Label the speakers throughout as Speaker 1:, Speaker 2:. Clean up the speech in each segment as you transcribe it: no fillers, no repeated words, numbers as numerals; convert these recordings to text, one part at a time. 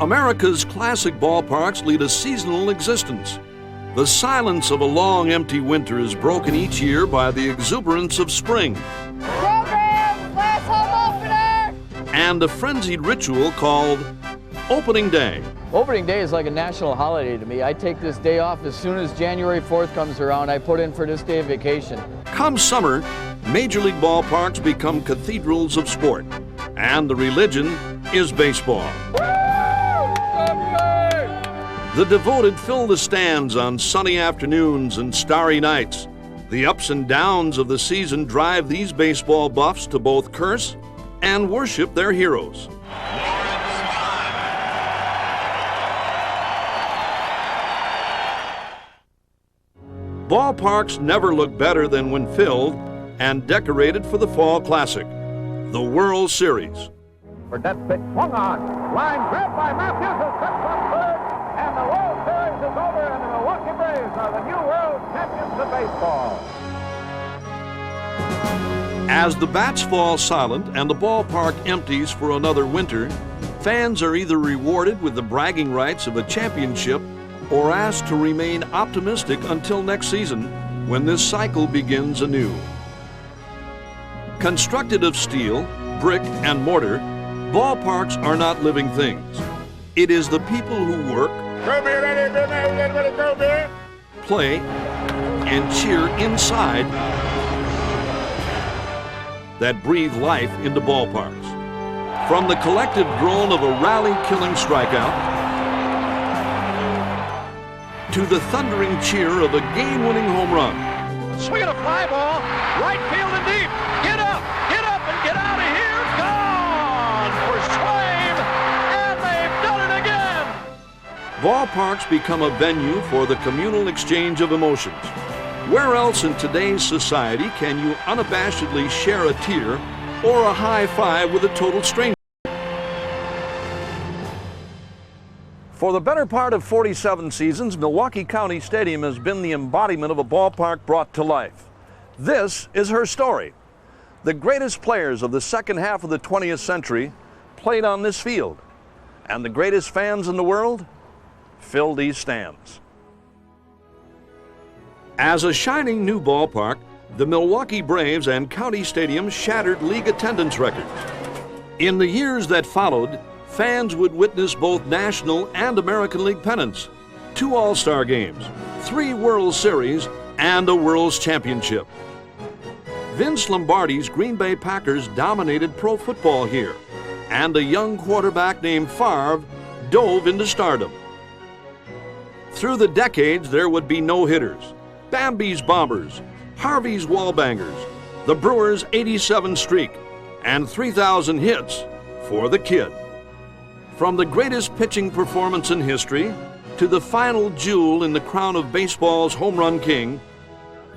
Speaker 1: America's classic ballparks lead a seasonal existence. The silence of a long, empty winter is broken each year by the exuberance of spring.
Speaker 2: Program, class home opener!
Speaker 1: And a frenzied ritual called Opening Day.
Speaker 3: Opening Day is like a national holiday to me. I take this day off as soon as January 4th comes around. I put in for this day of vacation.
Speaker 1: Come summer, Major League ballparks become cathedrals of sport, and the religion is baseball. The devoted fill the stands on sunny afternoons and starry nights. The ups and downs of the season drive these baseball buffs to both curse and worship their heroes. Ballparks never look better than when filled and decorated for the Fall Classic, the World Series.
Speaker 4: For that pitch swung on, line grabbed by Matthews, who steps on third, and the World Series is over, and the Milwaukee Braves are the new world champions of baseball.
Speaker 1: As the bats fall silent and the ballpark empties for another winter, fans are either rewarded with the bragging rights of a championship or asked to remain optimistic until next season, when this cycle begins anew. Constructed of steel, brick, and mortar, ballparks are not living things. It is the people who work, play, and cheer inside that breathe life into ballparks. From the collective groan of a rally-killing strikeout to the thundering cheer of a game-winning home run.
Speaker 4: Swinging a fly ball, right field and deep. Get up, and get out of here. Gone for Swaim, and they've done it again.
Speaker 1: Ballparks become a venue for the communal exchange of emotions. Where else in today's society can you unabashedly share a tear or a high five with a total stranger? For the better part of 47 seasons, Milwaukee County Stadium has been the embodiment of a ballpark brought to life. This is her story. The greatest players of the second half of the 20th century played on this field, and the greatest fans in the world filled these stands. As a shining new ballpark, the Milwaukee Braves and County Stadium shattered league attendance records. In the years that followed, fans would witness both National and American League pennants, 2 All-Star games, 3 World Series, and a World's Championship. Vince Lombardi's Green Bay Packers dominated pro football here, and a young quarterback named Favre dove into stardom. Through the decades, there would be no-hitters, Bambi's Bombers, Harvey's Wallbangers, the Brewers' '87 streak, and 3,000 hits for the Kid. From the greatest pitching performance in history to the final jewel in the crown of baseball's home run king,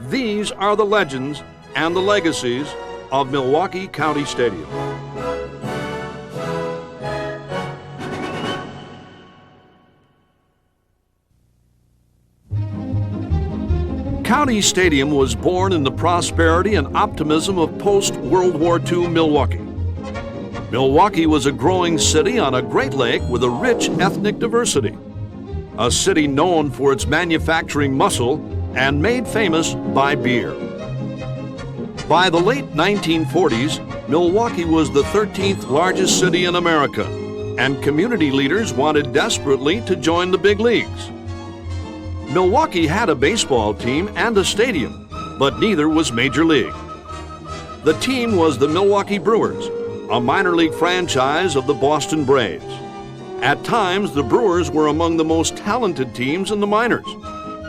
Speaker 1: these are the legends and the legacies of Milwaukee County Stadium. County Stadium was born in the prosperity and optimism of post-World War II Milwaukee. Milwaukee was a growing city on a Great Lake with a rich ethnic diversity. A city known for its manufacturing muscle and made famous by beer. By the late 1940s, Milwaukee was the 13th largest city in America, and community leaders wanted desperately to join the big leagues. Milwaukee had a baseball team and a stadium, but neither was Major League. The team was the Milwaukee Brewers, a minor league franchise of the Boston Braves. At times, the Brewers were among the most talented teams in the minors.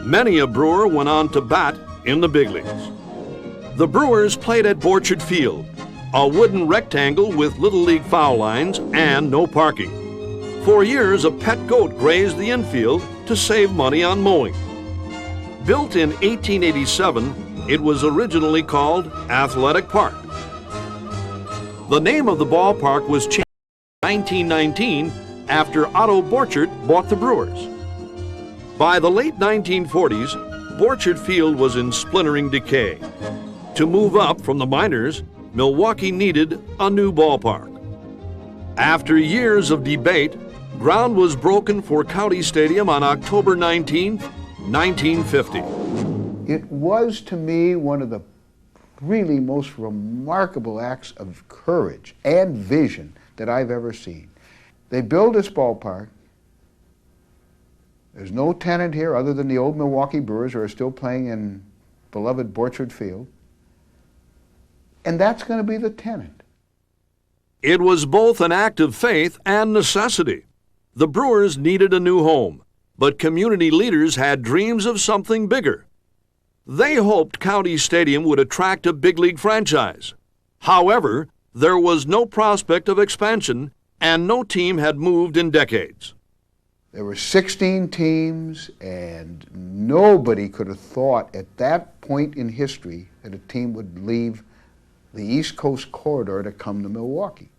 Speaker 1: Many a Brewer went on to bat in the big leagues. The Brewers played at Borchard Field, a wooden rectangle with little league foul lines and no parking. For years, a pet goat grazed the infield to save money on mowing. Built in 1887, it was originally called Athletic Park. The name of the ballpark was changed in 1919 after Otto Borchert bought the Brewers. By the late 1940s, Borchard Field was in splintering decay. To move up from the minors, Milwaukee needed a new ballpark. After years of debate, Ground was broken for County Stadium on October 19, 1950.
Speaker 5: It was, to me, one of the really most remarkable acts of courage and vision that I've ever seen. They build this ballpark. There's no tenant here other than the old Milwaukee Brewers, who are still playing in beloved Borchard Field. And that's going to be the tenant.
Speaker 1: It was both an act of faith and necessity. The Brewers needed a new home, but community leaders had dreams of something bigger. They hoped County Stadium would attract a big league franchise. However, there was no prospect of expansion, and no team had moved in decades.
Speaker 5: There were 16 teams, and nobody could have thought at that point in history that a team would leave the East Coast corridor to come to Milwaukee.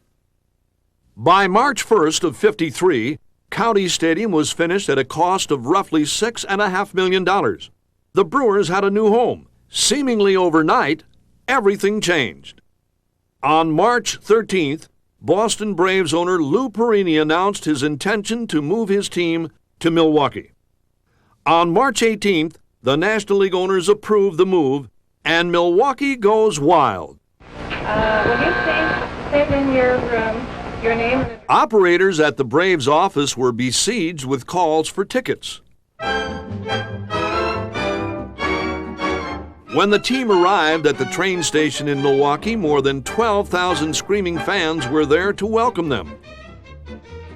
Speaker 1: By March 1st of '53, County Stadium was finished at a cost of roughly $6.5 million. The Brewers had a new home. Seemingly overnight, everything changed. On March 13th, Boston Braves owner Lou Perini announced his intention to move his team to Milwaukee. On March 18th, the National League owners approved the move, and Milwaukee goes wild.
Speaker 6: Will you say in your name?
Speaker 1: Operators at the Braves office were besieged with calls for tickets. When the team arrived at the train station in Milwaukee, more than 12,000 screaming fans were there to welcome them.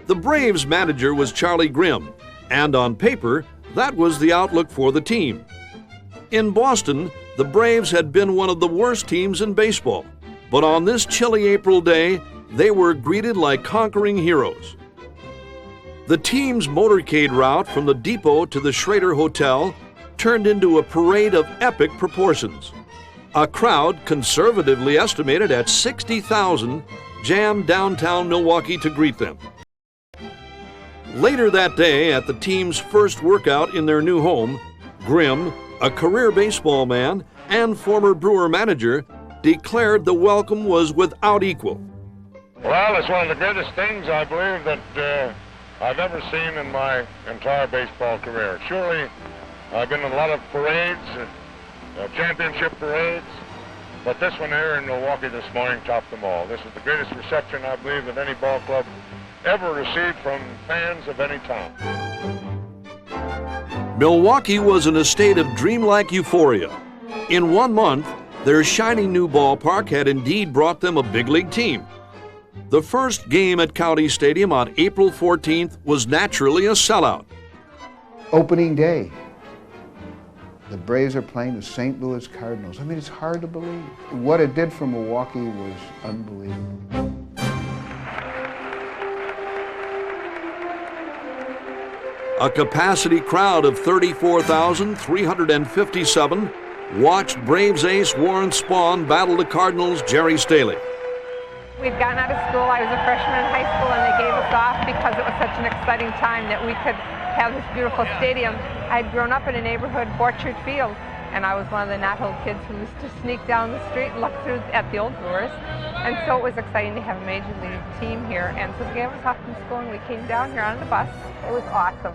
Speaker 1: The Braves manager was Charlie Grimm, and on paper, that was the outlook for the team. In Boston, the Braves had been one of the worst teams in baseball, but on this chilly April day, they were greeted like conquering heroes. The team's motorcade route from the depot to the Schrader Hotel turned into a parade of epic proportions. A crowd conservatively estimated at 60,000 jammed downtown Milwaukee to greet them. Later that day, at the team's first workout in their new home, Grimm, a career baseball man and former Brewer manager, declared the welcome was without equal.
Speaker 7: Well, it's one of the greatest things, I believe, that I've ever seen in my entire baseball career. Surely, I've been in a lot of parades, championship parades, but this one here in Milwaukee this morning topped them all. This is the greatest reception, I believe, that any ball club ever received from fans of any town.
Speaker 1: Milwaukee was in a state of dreamlike euphoria. In 1 month, their shiny new ballpark had indeed brought them a big league team. The first game at County Stadium on April 14th was naturally a sellout.
Speaker 5: Opening day. The Braves are playing the St. Louis Cardinals. I mean, it's hard to believe. What it did for Milwaukee was unbelievable.
Speaker 1: A capacity crowd of 34,357 watched Braves ace Warren Spahn battle the Cardinals' Jerry Staley.
Speaker 6: We'd gotten out of school. I was a freshman in high school, and they gave us off because it was such an exciting time that we could have this beautiful stadium. I'd grown up in a neighborhood, Borchard Field, and I was one of the knot-hole kids who used to sneak down the street and look through at the old Brewers. And so it was exciting to have a major league team here. And so they gave us off from school, and we came down here on the bus. It was awesome.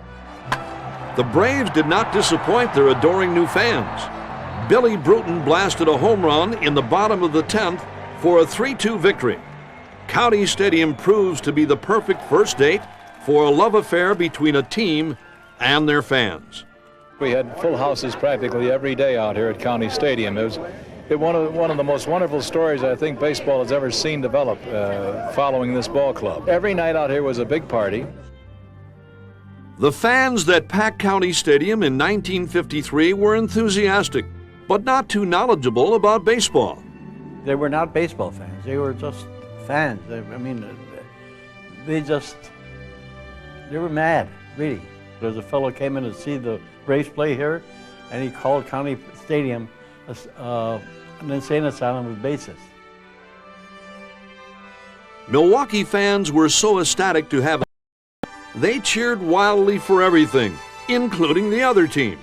Speaker 1: The Braves did not disappoint their adoring new fans. Billy Bruton blasted a home run in the bottom of the 10th for a 3-2 victory. County Stadium proves to be the perfect first date for a love affair between a team and their fans.
Speaker 8: We had full houses practically every day out here at County Stadium. It was one of the most wonderful stories I think baseball has ever seen develop following this ball club. Every night out here was a big party.
Speaker 1: The fans that packed County Stadium in 1953 were enthusiastic, but not too knowledgeable about baseball.
Speaker 9: They were not baseball fans. They were just fans. They were mad, really. There's a fellow came in to see the Braves play here, and he called County Stadium an insane asylum with bases.
Speaker 1: Milwaukee fans were so ecstatic to have it, they cheered wildly for everything, including the other team.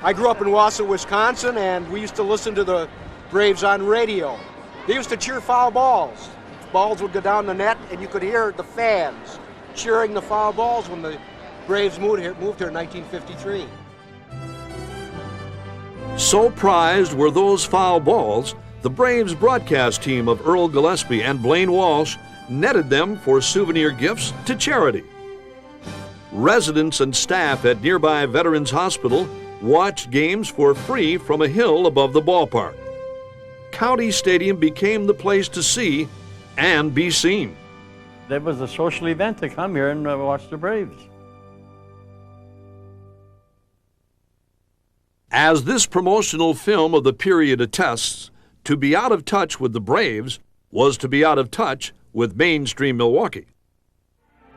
Speaker 10: I grew up in Wausau, Wisconsin, and we used to listen to the Braves on radio. They used to cheer foul balls. Balls would go down the net, and you could hear the fans cheering the foul balls when the Braves moved here in 1953.
Speaker 1: So prized were those foul balls, the Braves broadcast team of Earl Gillespie and Blaine Walsh netted them for souvenir gifts to charity. Residents and staff at nearby Veterans Hospital watched games for free from a hill above the ballpark. County Stadium became the place to see and be seen.
Speaker 9: That was a social event to come here and watch the Braves.
Speaker 1: As this promotional film of the period attests, to be out of touch with the Braves was to be out of touch with mainstream Milwaukee.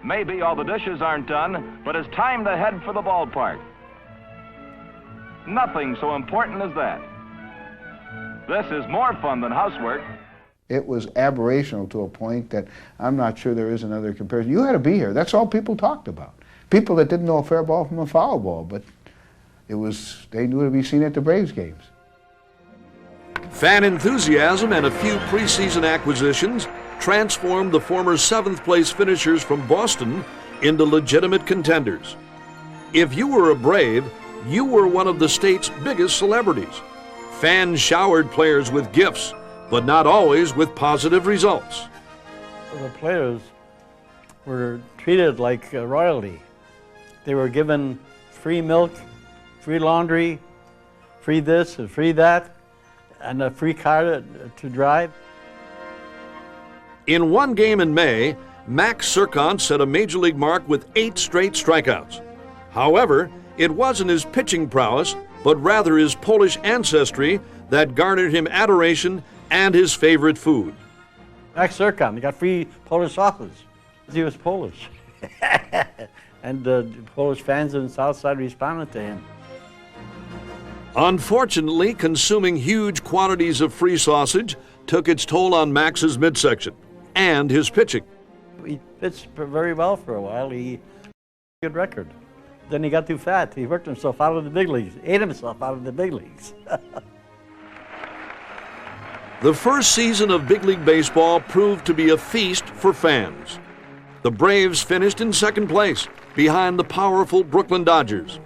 Speaker 4: Maybe all the dishes aren't done, but it's time to head for the ballpark. Nothing so important as that. This is more fun than housework.
Speaker 5: It was aberrational to a point that I'm not sure there is another comparison. You had to be here. That's all people talked about. People that didn't know a fair ball from a foul ball, but they knew to be seen at the Braves games.
Speaker 1: Fan enthusiasm and a few preseason acquisitions transformed the former 7th place finishers from Boston into legitimate contenders. If you were a Brave, you were one of the state's biggest celebrities. Fans showered players with gifts, but not always with positive results.
Speaker 9: The players were treated like royalty. They were given free milk, free laundry, free this and free that, and a free car to drive.
Speaker 1: In one game in May, Max Sirkant set a major league mark with 8 straight strikeouts. However, it wasn't his pitching prowess, but rather his Polish ancestry that garnered him adoration and his favorite food.
Speaker 9: Max Sirkant, he got free Polish sausage. He was Polish. And the Polish fans in the South Side responded to him.
Speaker 1: Unfortunately, consuming huge quantities of free sausage took its toll on Max's midsection and his pitching.
Speaker 9: He pitched very well for a while. He had a good record. Then he got too fat. He worked himself out of the big leagues, ate himself out of the big leagues.
Speaker 1: The first season of big league baseball proved to be a feast for fans. The Braves finished in 2nd place, behind the powerful Brooklyn Dodgers.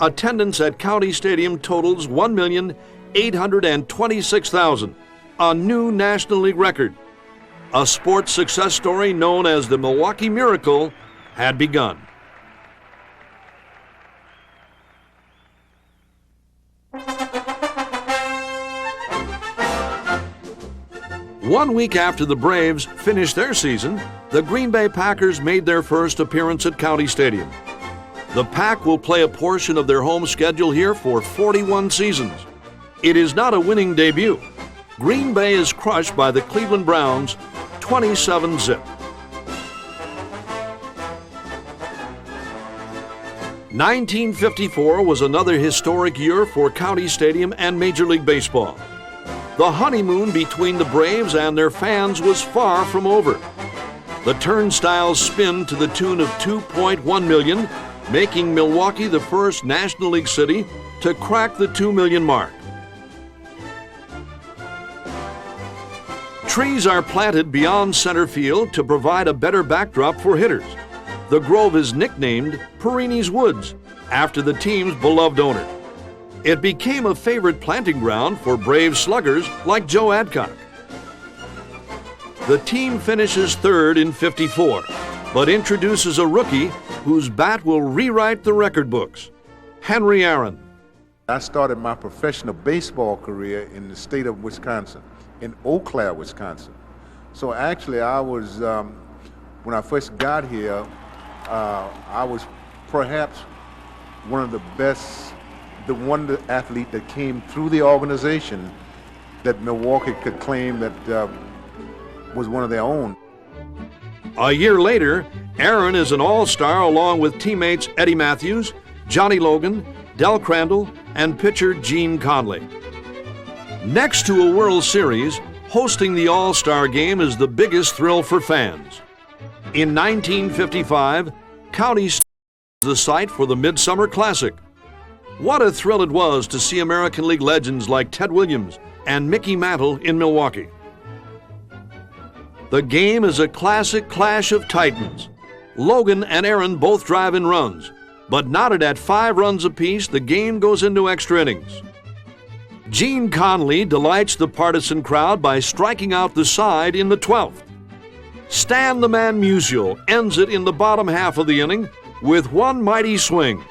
Speaker 1: Attendance at County Stadium totals 1,826,000, a new National League record. A sports success story known as the Milwaukee Miracle had begun. One week after the Braves finished their season, the Green Bay Packers made their first appearance at County Stadium. The Pack will play a portion of their home schedule here for 41 seasons. It is not a winning debut. Green Bay is crushed by the Cleveland Browns 27-0. 1954 was another historic year for County Stadium and Major League Baseball. The honeymoon between the Braves and their fans was far from over. The turnstiles spin to the tune of $2.1 million, making Milwaukee the first National League city to crack the 2 million mark. Trees are planted beyond center field to provide a better backdrop for hitters. The grove is nicknamed Perini's Woods, after the team's beloved owner. It became a favorite planting ground for brave sluggers like Joe Adcock. The team finishes 3rd in 54, but introduces a rookie whose bat will rewrite the record books, Henry Aaron.
Speaker 11: I started my professional baseball career in the state of Wisconsin, in Eau Claire, Wisconsin. So actually I was, when I first got here, I was perhaps one of the best, the one athlete that came through the organization that Milwaukee could claim that was one of their own.
Speaker 1: A year later, Aaron is an all-star along with teammates Eddie Matthews, Johnny Logan, Del Crandall, and pitcher Gene Conley. Next to a World Series, hosting the All-Star Game is the biggest thrill for fans. In 1955, County Stadium was the site for the Midsummer Classic. What a thrill it was to see American League legends like Ted Williams and Mickey Mantle in Milwaukee. The game is a classic clash of titans. Logan and Aaron both drive in runs, but knotted at 5 runs apiece, the game goes into extra innings. Gene Conley delights the partisan crowd by striking out the side in the 12th. Stan the Man Musial ends it in the bottom half of the inning with one mighty swing,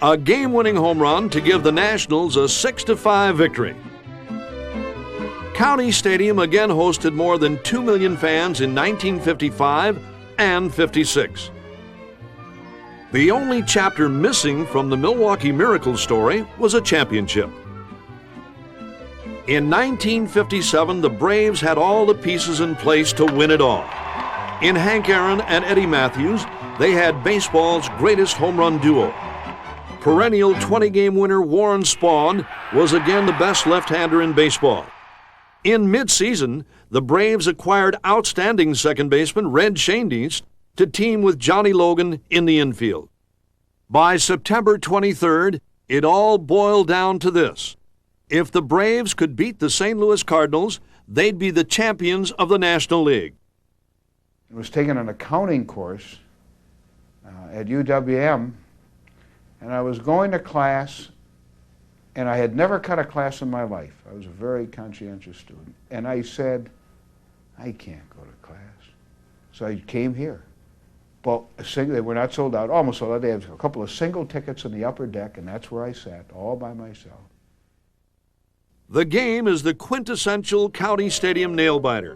Speaker 1: a game-winning home run to give the Nationals a 6-5 victory. County Stadium again hosted more than 2 million fans in 1955 and 56. The only chapter missing from the Milwaukee Miracle story was a championship. In 1957, the Braves had all the pieces in place to win it all. In Hank Aaron and Eddie Matthews, they had baseball's greatest home run duo. Perennial 20-game winner Warren Spahn was again the best left-hander in baseball. In mid-season, the Braves acquired outstanding second baseman Red Schoendienst to team with Johnny Logan in the infield. By September 23rd, it all boiled down to this. If the Braves could beat the St. Louis Cardinals, they'd be the champions of the National League.
Speaker 5: I was taking an accounting course at UWM, and I was going to class, and I had never cut a class in my life. I was a very conscientious student. And I said, I can't go to class. So I came here. But they were not sold out, almost sold out. They had a couple of single tickets in the upper deck, and that's where I sat, all by myself.
Speaker 1: The game is the quintessential County Stadium nail-biter.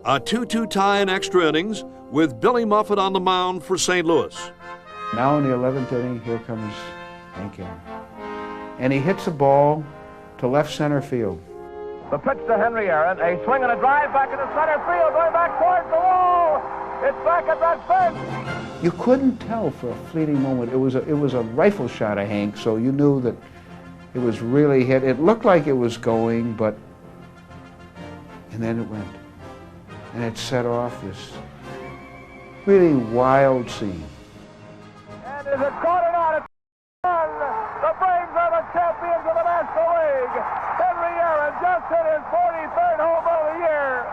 Speaker 1: A 2-2 tie in extra innings with Billy Muffet on the mound for St. Louis.
Speaker 5: Now in the 11th inning, here comes Hank Aaron. And he hits the ball to left center field.
Speaker 4: The pitch to Henry Aaron, a swing and a drive back into center field, going back towards the wall. It's back at that fence.
Speaker 5: You couldn't tell for a fleeting moment. It was a rifle shot of Hank, so you knew that it was really hit. It looked like it was going, but, and then it went. And it set off this really wild scene.
Speaker 4: And is it caught or not? It's done. The Braves are the champions of the National League. Henry Aaron just hit his 43rd home run of the year.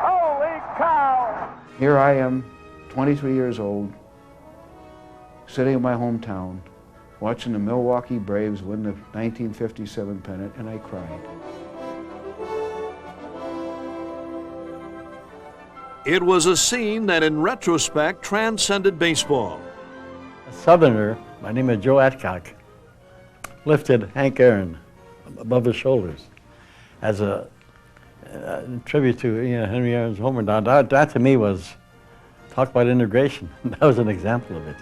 Speaker 4: Holy cow!
Speaker 5: Here I am, 23 years old, sitting in my hometown, watching the Milwaukee Braves win the 1957 pennant, and I cried.
Speaker 1: It was a scene that, in retrospect, transcended baseball.
Speaker 9: A Southerner, by the name of Joe Adcock, lifted Hank Aaron above his shoulders as a tribute to Henry Aaron's homer. Now, that to me was, talk about integration. That was an example of it.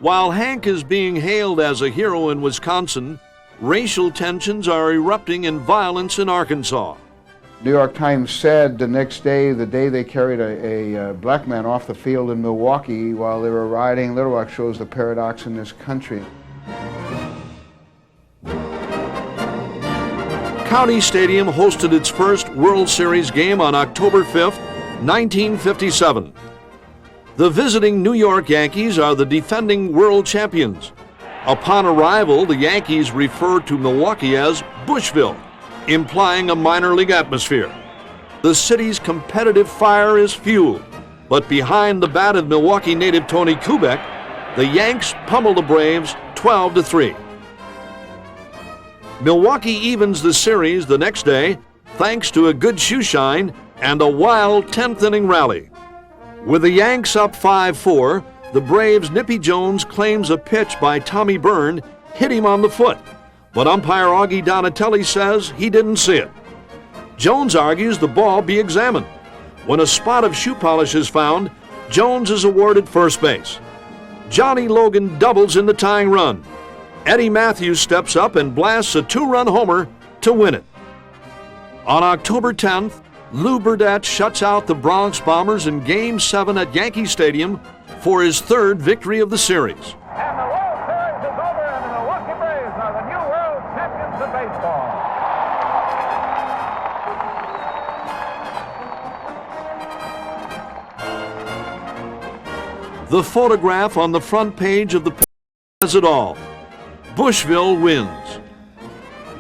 Speaker 1: While Hank is being hailed as a hero in Wisconsin, racial tensions are erupting in violence in Arkansas.
Speaker 5: New York Times said the next day, the day they carried a black man off the field in Milwaukee while they were riding, Little Rock shows the paradox in this country.
Speaker 1: County Stadium hosted its first World Series game on October 5th, 1957. The visiting New York Yankees are the defending world champions. Upon arrival, the Yankees referred to Milwaukee as Bushville, implying a minor league atmosphere. The city's competitive fire is fueled, but behind the bat of Milwaukee native Tony Kubek, the Yanks pummel the Braves 12-3. Milwaukee evens the series the next day thanks to a good shoe shine and a wild 10th inning rally. With the Yanks up 5-4, the Braves' Nippy Jones claims a pitch by Tommy Byrne hit him on the foot, but umpire Augie Donatelli says he didn't see it. Jones argues the ball be examined. When a spot of shoe polish is found, Jones is awarded first base. Johnny Logan doubles in the tying run. Eddie Matthews steps up and blasts a 2-run homer to win it. On October 10th, Lou Burdette shuts out the Bronx Bombers in Game 7 at Yankee Stadium for his 3rd victory of the series.
Speaker 4: And the World Series is over, and the Milwaukee Braves are the new world champions of baseball.
Speaker 1: The photograph on the front page of the paper says it all. Bushville wins.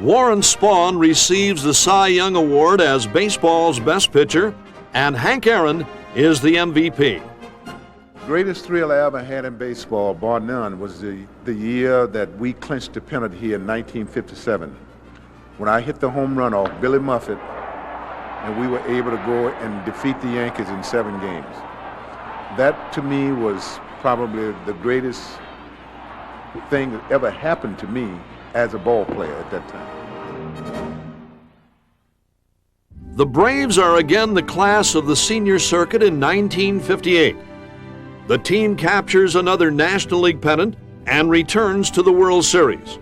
Speaker 1: Warren Spahn receives the Cy Young Award as baseball's best pitcher, and Hank Aaron is the MVP.
Speaker 11: Greatest thrill I ever had in baseball, bar none, was the year that we clinched the pennant here in 1957, when I hit the home run off Billy Muffet, and we were able to go and defeat the Yankees in 7 games. That, to me, was probably the greatest thing that ever happened to me as a ball player at that time.
Speaker 1: The Braves are again the class of the senior circuit in 1958. The team captures another National League pennant and returns to the World Series.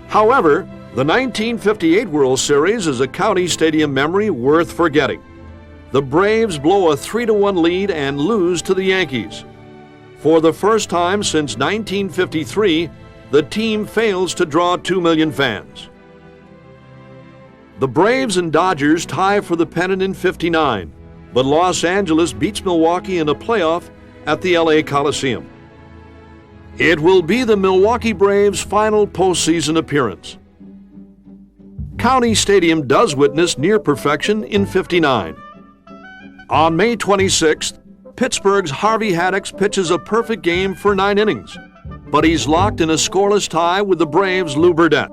Speaker 1: However, the 1958 World Series is a County Stadium memory worth forgetting. The Braves blow a 3-1 lead and lose to the Yankees. For the first time since 1953, the team fails to draw 2 million fans. The Braves and Dodgers tie for the pennant in '59, but Los Angeles beats Milwaukee in a playoff at the LA Coliseum. It will be the Milwaukee Braves' final postseason appearance. County Stadium does witness near perfection in '59. On May 26th, Pittsburgh's Harvey Haddix pitches a perfect game for 9 innings, but he's locked in a scoreless tie with the Braves' Lou Burdett.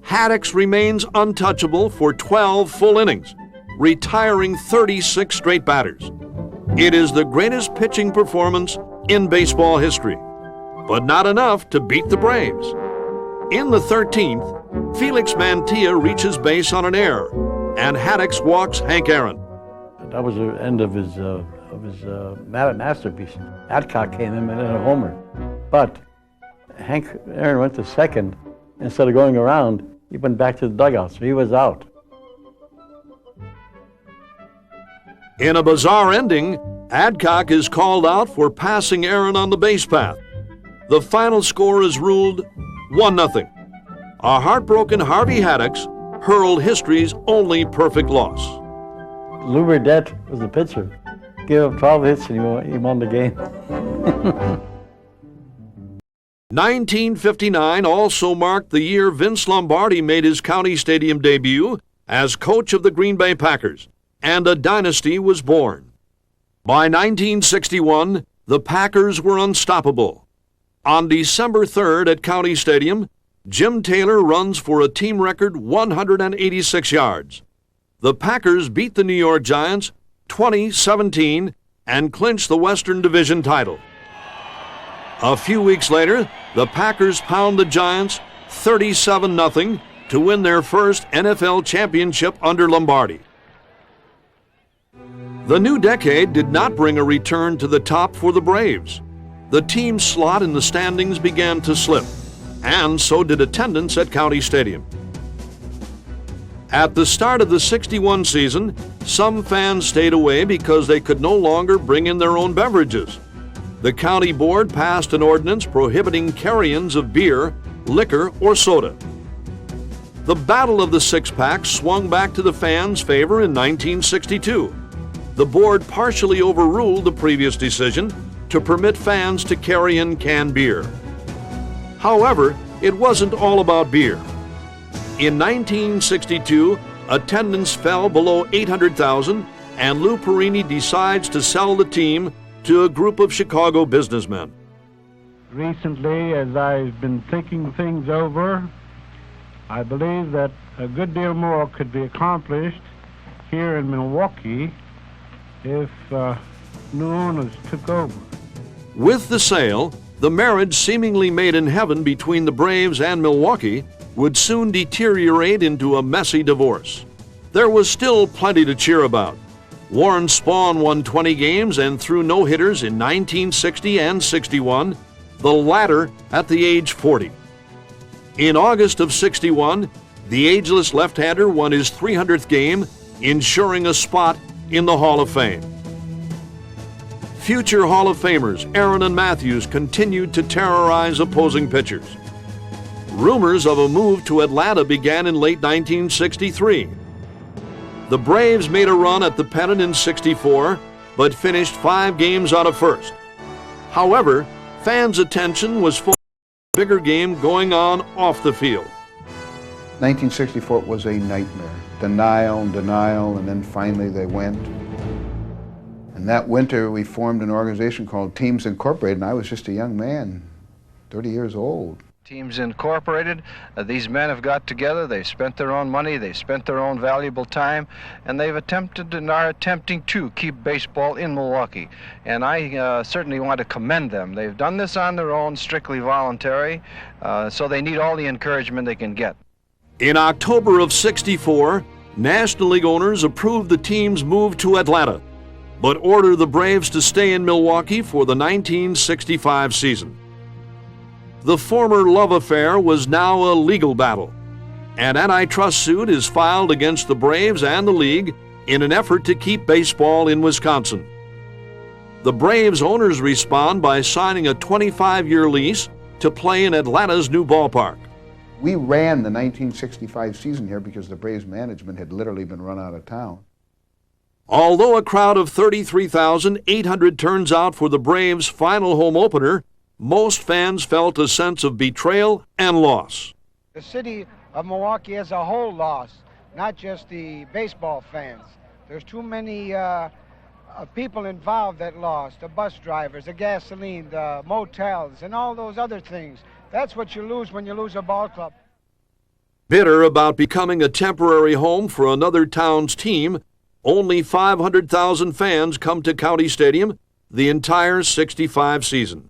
Speaker 1: Haddix remains untouchable for 12 full innings, retiring 36 straight batters. It is the greatest pitching performance in baseball history, but not enough to beat the Braves. In the 13th, Felix Mantilla reaches base on an error, and Haddix walks Hank Aaron.
Speaker 9: That was the end of his masterpiece. Adcock came in and hit a homer, but Hank Aaron went to second. Instead of going around, he went back to the dugout, so he was out.
Speaker 1: In a bizarre ending, Adcock is called out for passing Aaron on the base path. The final score is ruled 1-0. A heartbroken Harvey Haddix hurled history's only perfect loss.
Speaker 9: Lou Burdett was the pitcher. Gave up 12 hits and he won the game.
Speaker 1: 1959 also marked the year Vince Lombardi made his County Stadium debut as coach of the Green Bay Packers, and a dynasty was born. By 1961, the Packers were unstoppable. On December 3rd at County Stadium, Jim Taylor runs for a team record 186 yards. The Packers beat the New York Giants 20-17 and clinched the Western Division title. A few weeks later, the Packers pound the Giants 37-0 to win their first NFL championship under Lombardi. The new decade did not bring a return to the top for the Braves. The team's slot in the standings began to slip, and so did attendance at County Stadium. At the start of the '61 season, some fans stayed away because they could no longer bring in their own beverages. The county board passed an ordinance prohibiting carry-ins of beer, liquor, or soda. The battle of the six-packs swung back to the fans' favor in 1962. The board partially overruled the previous decision to permit fans to carry in canned beer. However, it wasn't all about beer. In 1962, attendance fell below 800,000, and Lou Perini decides to sell the team to a group of Chicago businessmen.
Speaker 12: Recently, as I've been thinking things over, I believe that a good deal more could be accomplished here in Milwaukee if new owners took over.
Speaker 1: With the sale, the marriage seemingly made in heaven between the Braves and Milwaukee would soon deteriorate into a messy divorce. There was still plenty to cheer about. Warren Spahn won 20 games and threw no-hitters in 1960 and '61, the latter at the age 40. In August of '61, the ageless left-hander won his 300th game, ensuring a spot in the Hall of Fame. Future Hall of Famers Aaron and Matthews continued to terrorize opposing pitchers. Rumors of a move to Atlanta began in late 1963. The Braves made a run at the pennant in '64, but finished 5 games out of first. However, fans' attention was focused on a bigger game going on off the field.
Speaker 5: 1964 was a nightmare. Denial, and then finally they went. And And that winter we formed an organization called Teams Incorporated, and I was just a young man, 30 years old.
Speaker 13: Teams Incorporated, these men have got together, they've spent their own money, they've spent their own valuable time, and they've attempted and are attempting to keep baseball in Milwaukee. And I certainly want to commend them. They've done this on their own, strictly voluntary, so they need all the encouragement they can get.
Speaker 1: In October of '64, National League owners approved the team's move to Atlanta, but ordered the Braves to stay in Milwaukee for the 1965 season. The former love affair was now a legal battle. An antitrust suit is filed against the Braves and the league in an effort to keep baseball in Wisconsin. The Braves owners respond by signing a 25-year lease to play in Atlanta's new ballpark.
Speaker 5: We ran the 1965 season here because the Braves management had literally been run out of town.
Speaker 1: Although a crowd of 33,800 turns out for the Braves' final home opener, most fans felt a sense of betrayal and loss.
Speaker 10: The city of Milwaukee as a whole lost, not just the baseball fans. There's too many people involved that lost, the bus drivers, the gasoline, the motels, and all those other things. That's what you lose when you lose a ball club.
Speaker 1: Bitter about becoming a temporary home for another town's team, only 500,000 fans come to County Stadium the entire '65 season.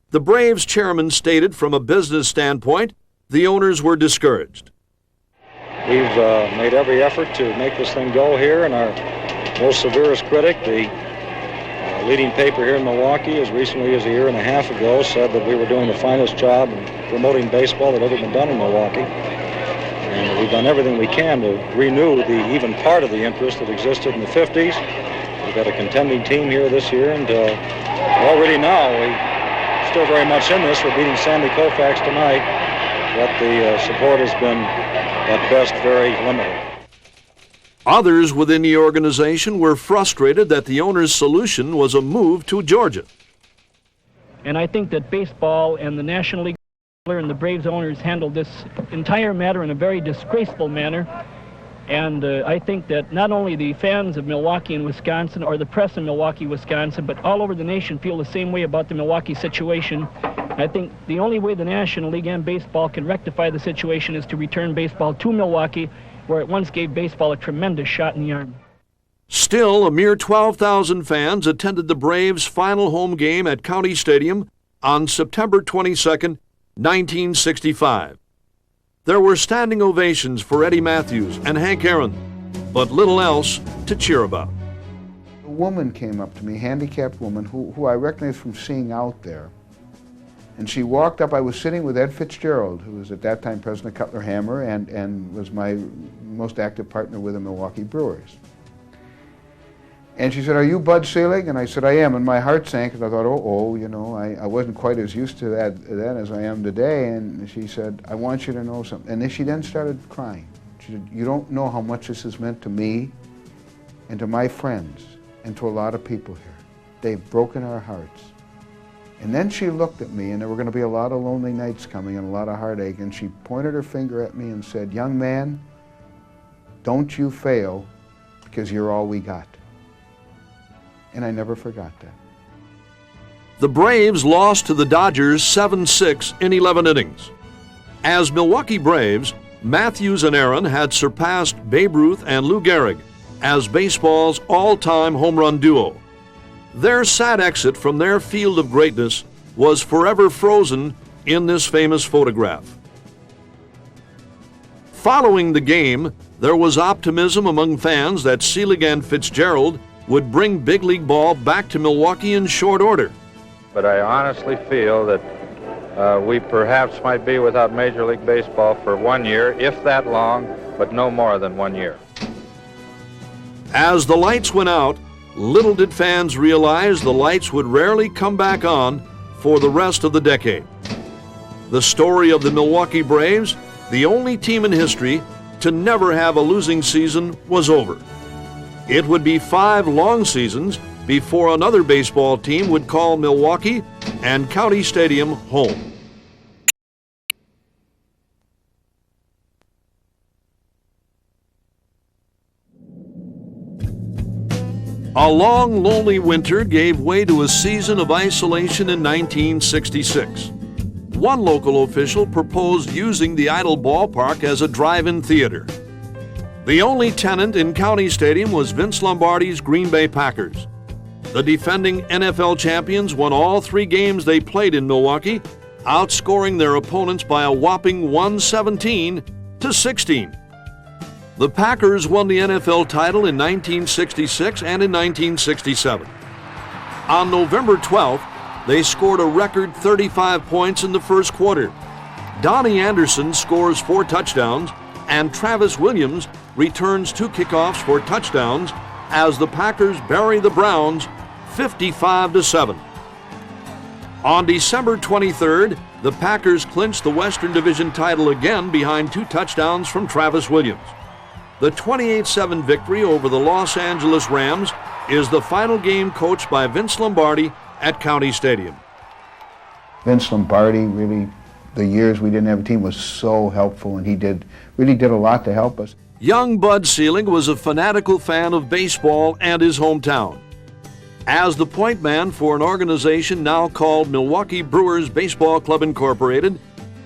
Speaker 1: The Braves chairman stated from a business standpoint, the owners were discouraged.
Speaker 8: We've made every effort to make this thing go here, and our most severest critic, the leading paper here in Milwaukee, as recently as a year and a half ago, said that we were doing the finest job in promoting baseball that ever been done in Milwaukee. And we've done everything we can to renew the even part of the interest that existed in the 50s. We've got a contending team here this year, and already now we're still very much in this. We're beating Sandy Koufax tonight, but the support has been, at best, very limited.
Speaker 1: Others within the organization were frustrated that the owner's solution was a move to Georgia.
Speaker 14: And I think that baseball and the National League and the Braves owners handled this entire matter in a very disgraceful manner. And I think that not only the fans of Milwaukee and Wisconsin, or the press in Milwaukee, Wisconsin, but all over the nation feel the same way about the Milwaukee situation. I think the only way the National League and baseball can rectify the situation is to return baseball to Milwaukee, where it once gave baseball a tremendous shot in the arm.
Speaker 1: Still, a mere 12,000 fans attended the Braves' final home game at County Stadium on September 22, 1965. There were standing ovations for Eddie Matthews and Hank Aaron, but little else to cheer about.
Speaker 5: A woman came up to me, a handicapped woman, who I recognized from seeing out there. And she walked up. I was sitting with Ed Fitzgerald, who was at that time president of Cutler Hammer and was my most active partner with the Milwaukee Brewers. And she said, "Are you Bud Selig?" And I said, "I am." And my heart sank, and I thought, you know, I wasn't quite as used to that then as I am today. And she said, "I want you to know something." And then she started crying. She said, "You don't know how much this has meant to me and to my friends and to a lot of people here. They've broken our hearts." And then she looked at me, and there were going to be a lot of lonely nights coming and a lot of heartache, and she pointed her finger at me and said, "Young man, don't you fail, because you're all we got." And I never forgot that.
Speaker 1: The Braves lost to the Dodgers 7-6 in 11 innings. As Milwaukee Braves, Matthews and Aaron had surpassed Babe Ruth and Lou Gehrig as baseball's all-time home run duo. Their sad exit from their field of greatness was forever frozen in this famous photograph. Following the game, there was optimism among fans that Selig and Fitzgerald would bring big league ball back to Milwaukee in short order.
Speaker 15: But I honestly feel that we perhaps might be without Major League Baseball for 1 year, if that long, but no more than 1 year.
Speaker 1: As the lights went out, little did fans realize the lights would rarely come back on for the rest of the decade. The story of the Milwaukee Braves, the only team in history to never have a losing season, was over. It would be 5 long seasons before another baseball team would call Milwaukee and County Stadium home. A long, lonely winter gave way to a season of isolation in 1966. One local official proposed using the idle ballpark as a drive-in theater. The only tenant in County Stadium was Vince Lombardi's Green Bay Packers. The defending NFL champions won all 3 games they played in Milwaukee, outscoring their opponents by a whopping 117-16. The Packers won the NFL title in 1966 and in 1967. On November 12th, they scored a record 35 points in the first quarter. Donnie Anderson scores 4 touchdowns, and Travis Williams returns 2 kickoffs for touchdowns as the Packers bury the Browns 55-7. On December 23rd, the Packers clinched the Western Division title again behind 2 touchdowns from Travis Williams. The 28-7 victory over the Los Angeles Rams is the final game coached by Vince Lombardi at County Stadium.
Speaker 5: Vince Lombardi, really, the years we didn't have a team, was so helpful, and he really did a lot to help us.
Speaker 1: Young Bud Selig was a fanatical fan of baseball and his hometown. As the point man for an organization now called Milwaukee Brewers Baseball Club Incorporated,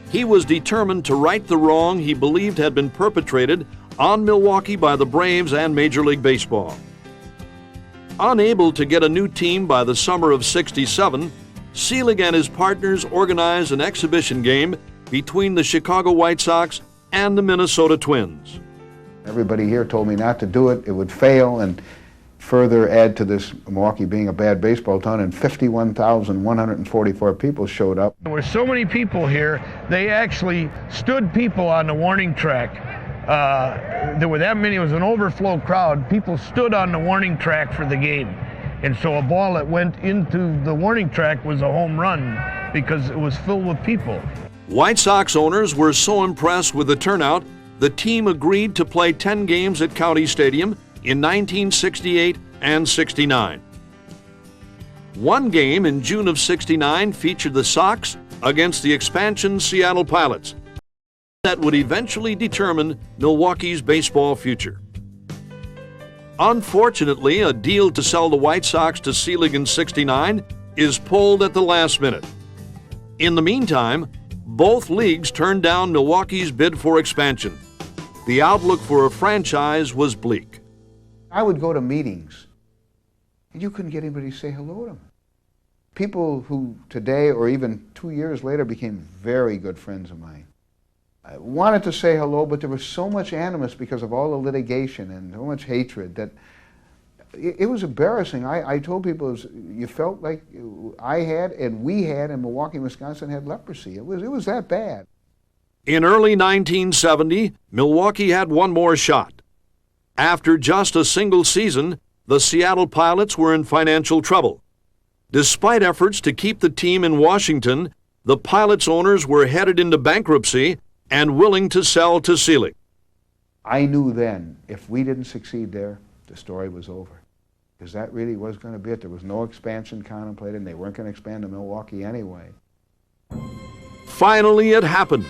Speaker 1: he was determined to right the wrong he believed had been perpetrated on Milwaukee by the Braves and Major League Baseball. Unable to get a new team by the summer of '67, Selig and his partners organized an exhibition game between the Chicago White Sox and the Minnesota Twins.
Speaker 5: Everybody here told me not to do it, it would fail, and further add to this Milwaukee being a bad baseball town, and 51,144 people showed up.
Speaker 16: There were so many people here, they actually stood people on the warning track. There were that many, it was an overflow crowd. People stood on the warning track for the game. And so a ball that went into the warning track was a home run because it was filled with people.
Speaker 1: White Sox owners were so impressed with the turnout, the team agreed to play 10 games at County Stadium in 1968 and '69. One game in June of '69 featured the Sox against the expansion Seattle Pilots. That would eventually determine Milwaukee's baseball future. Unfortunately, a deal to sell the White Sox to Selig in '69 is pulled at the last minute. In the meantime, both leagues turned down Milwaukee's bid for expansion. The outlook for a franchise was bleak.
Speaker 5: I would go to meetings, and you couldn't get anybody to say hello to them. People who today, or even 2 years later, became very good friends of mine. I wanted to say hello, but there was so much animus because of all the litigation and so much hatred that it was embarrassing. I told people you felt like I had and we had in Milwaukee, Wisconsin had leprosy. It was that bad.
Speaker 1: In early 1970, Milwaukee had one more shot. After just a single season, the Seattle Pilots were in financial trouble. Despite efforts to keep the team in Washington, the Pilots owners were headed into bankruptcy and willing to sell to Selig.
Speaker 5: I knew then if we didn't succeed there, the story was over. Because that really was going to be it. There was no expansion contemplated, and they weren't going to expand to Milwaukee anyway.
Speaker 1: Finally, it happened.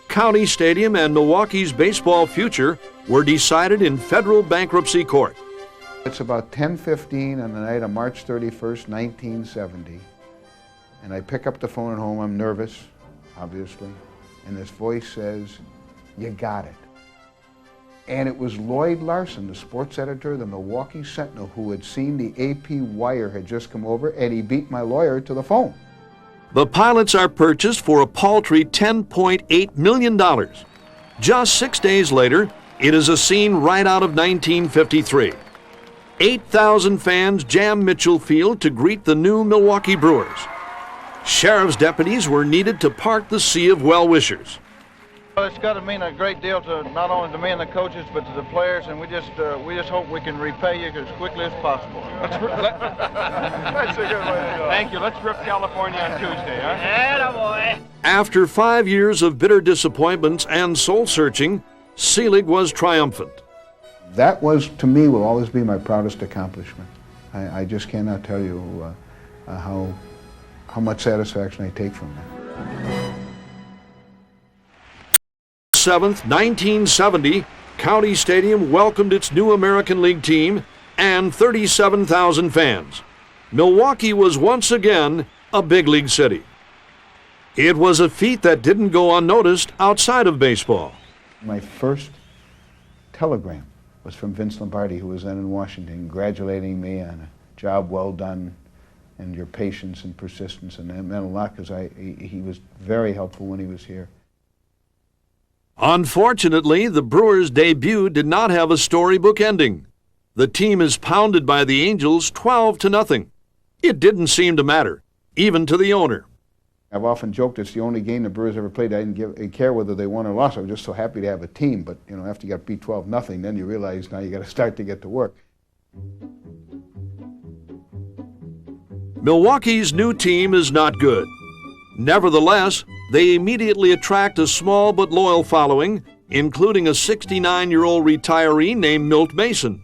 Speaker 1: County Stadium and Milwaukee's baseball future were decided in federal bankruptcy court.
Speaker 5: It's about 10:15 on the night of March 31st, 1970. And I pick up the phone at home. I'm nervous, obviously. And this voice says, "You got it." And it was Lloyd Larson, the sports editor of the Milwaukee Sentinel, who had seen the AP wire had just come over, and he beat my lawyer to the phone.
Speaker 1: The Pilots are purchased for a paltry $10.8 million. Just 6 days later, it is a scene right out of 1953. 8,000 fans jam Mitchell Field to greet the new Milwaukee Brewers. Sheriff's deputies were needed to part the sea of well-wishers.
Speaker 17: Well, it's got to mean a great deal to not only to me and the coaches, but to the players, and we just hope we can repay you as quickly as possible.
Speaker 18: That's a good way to go. Thank you. Let's rip California on Tuesday, huh?
Speaker 2: Attaboy.
Speaker 1: After 5 years of bitter disappointments and soul-searching, Selig was triumphant.
Speaker 5: That was, to me, will always be my proudest accomplishment. I just cannot tell you how much satisfaction I take from that.
Speaker 1: 7th, 1970, County Stadium welcomed its new American League team, and 37,000 fans. Milwaukee was once again a big league city. It was a feat that didn't go unnoticed outside of baseball.
Speaker 5: My first telegram was from Vince Lombardi, who was then in Washington, congratulating me on a job well done and your patience and persistence, and that meant a lot because he was very helpful when he was here.
Speaker 1: Unfortunately, the Brewers' debut did not have a storybook ending. The team is pounded by the Angels 12-0. It didn't seem to matter, even to the owner.
Speaker 5: I've often joked it's the only game the Brewers ever played. I didn't care whether they won or lost. I was just so happy to have a team. But you know, after you got beat 12-0, then you realize now you got to start to get to work.
Speaker 1: Milwaukee's new team is not good. Nevertheless, they immediately attract a small but loyal following, including a 69-year-old retiree named Milt Mason.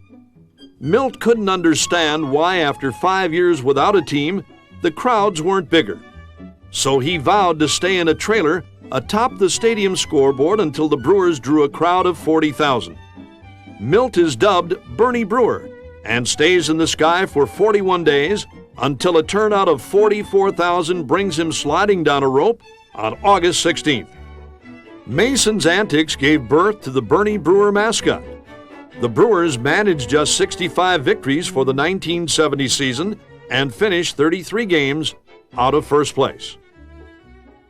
Speaker 1: Milt couldn't understand why, after 5 years without a team, the crowds weren't bigger. So he vowed to stay in a trailer atop the stadium scoreboard until the Brewers drew a crowd of 40,000. Milt is dubbed Bernie Brewer and stays in the sky for 41 days until a turnout of 44,000 brings him sliding down a rope on August 16th. Mason's antics gave birth to the Bernie Brewer mascot. The Brewers managed just 65 victories for the 1970 season and finished 33 games out of first place.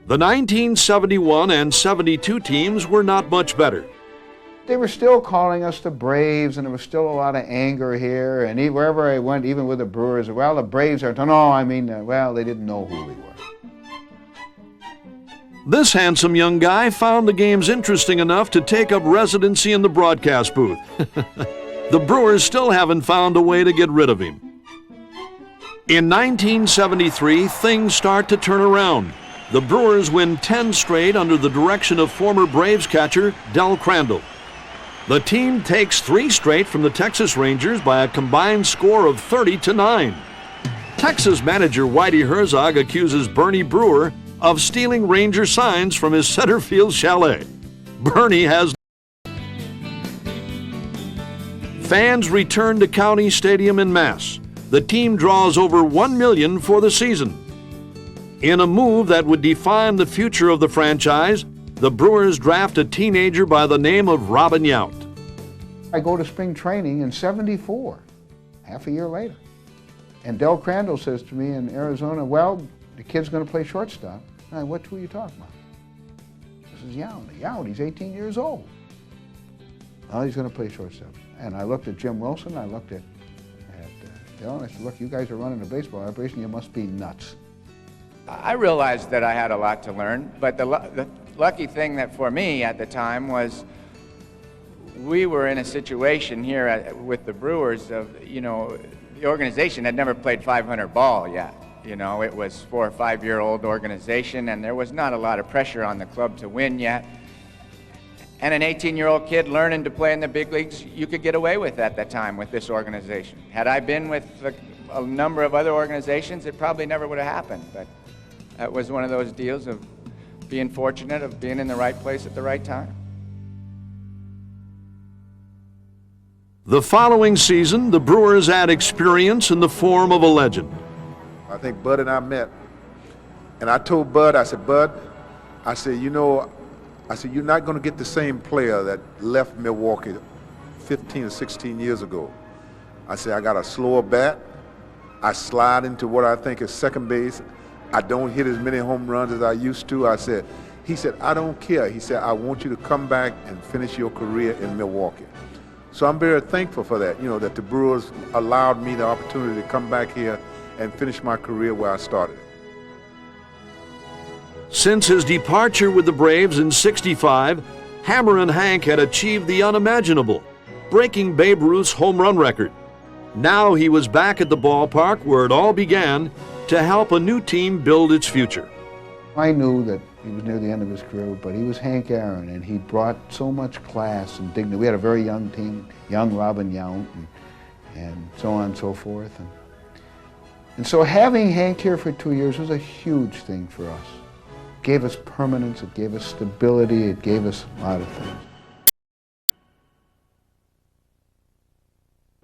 Speaker 1: The 1971 and 72 teams were not much better.
Speaker 5: They were still calling us the Braves, and there was still a lot of anger here. And wherever I went, even with the Brewers, well, the Braves are, no, I mean, well, they didn't know who we were.
Speaker 1: This handsome young guy found the games interesting enough to take up residency in the broadcast booth. The Brewers still haven't found a way to get rid of him. In 1973, things start to turn around. The Brewers win 10 straight under the direction of former Braves catcher Del Crandall. The team takes 3 straight from the Texas Rangers by a combined score of 30-9. Texas manager Whitey Herzog accuses Bernie Brewer of stealing Ranger signs from his center field chalet. Bernie has... Fans return to County Stadium en masse. The team draws over 1 million for the season. In a move that would define the future of the franchise, the Brewers draft a teenager by the name of Robin Yount.
Speaker 5: I go to spring training in '74, half a year later. And Del Crandall says to me in Arizona, well, the kid's going to play shortstop. And I, what are you talking about? This is Yount. Yount, he's 18 years old. Oh, he's going to play shortstop. And I looked at Jim Wilson, I looked at Del, and I said, look, you guys are running a baseball operation, you must be nuts.
Speaker 19: I realized that I had a lot to learn, but the lucky thing that for me at the time was we were in a situation here with the Brewers of, you know, the organization had never played 500 ball yet. You know, it was 4 or 5 year old organization, and there was not a lot of pressure on the club to win yet. And an 18-year-old kid learning to play in the big leagues, you could get away with at that time with this organization. Had I been with a number of other organizations, it probably never would have happened. But that was one of those deals of being fortunate, of being in the right place at the right time.
Speaker 1: The following season, the Brewers add experience in the form of a legend.
Speaker 11: I think Bud and I met, and I told Bud, I said, Bud, I said, you know, I said, you're not going to get the same player that left Milwaukee 15 or 16 years ago. I said, I got a slower bat. I slide into what I think is second base. I don't hit as many home runs as I used to. He said, I don't care. He said, I want you to come back and finish your career in Milwaukee. So I'm very thankful for that, you know, that the Brewers allowed me the opportunity to come back here and finish my career where I started.
Speaker 1: Since his departure with the Braves in '65, Hammer and Hank had achieved the unimaginable, breaking Babe Ruth's home run record. Now he was back at the ballpark where it all began to help a new team build its future.
Speaker 5: I knew that he was near the end of his career, but he was Hank Aaron, and he brought so much class and dignity. We had a very young team, young Robin Yount, and so on and so forth. And so having Hank here for 2 years was a huge thing for us. It gave us permanence, it gave us stability, it gave us a lot of things.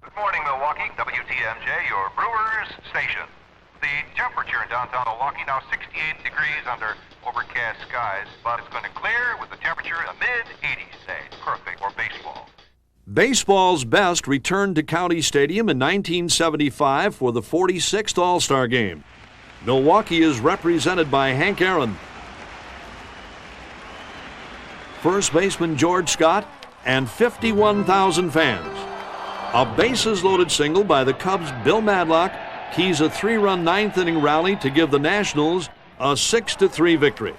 Speaker 20: Good morning, Milwaukee. your Brewers station. The temperature in downtown Milwaukee now 68 degrees under overcast skies, but it's going to clear with the temperature in the mid-80s today. Perfect for baseball.
Speaker 1: Baseball's best returned to County Stadium in 1975 for the 46th All-Star Game. Milwaukee is represented by Hank Aaron, first baseman George Scott, and 51,000 fans. A bases-loaded single by the Cubs' Bill Madlock keys a 3-run ninth-inning rally to give the Nationals a 6-3 victory.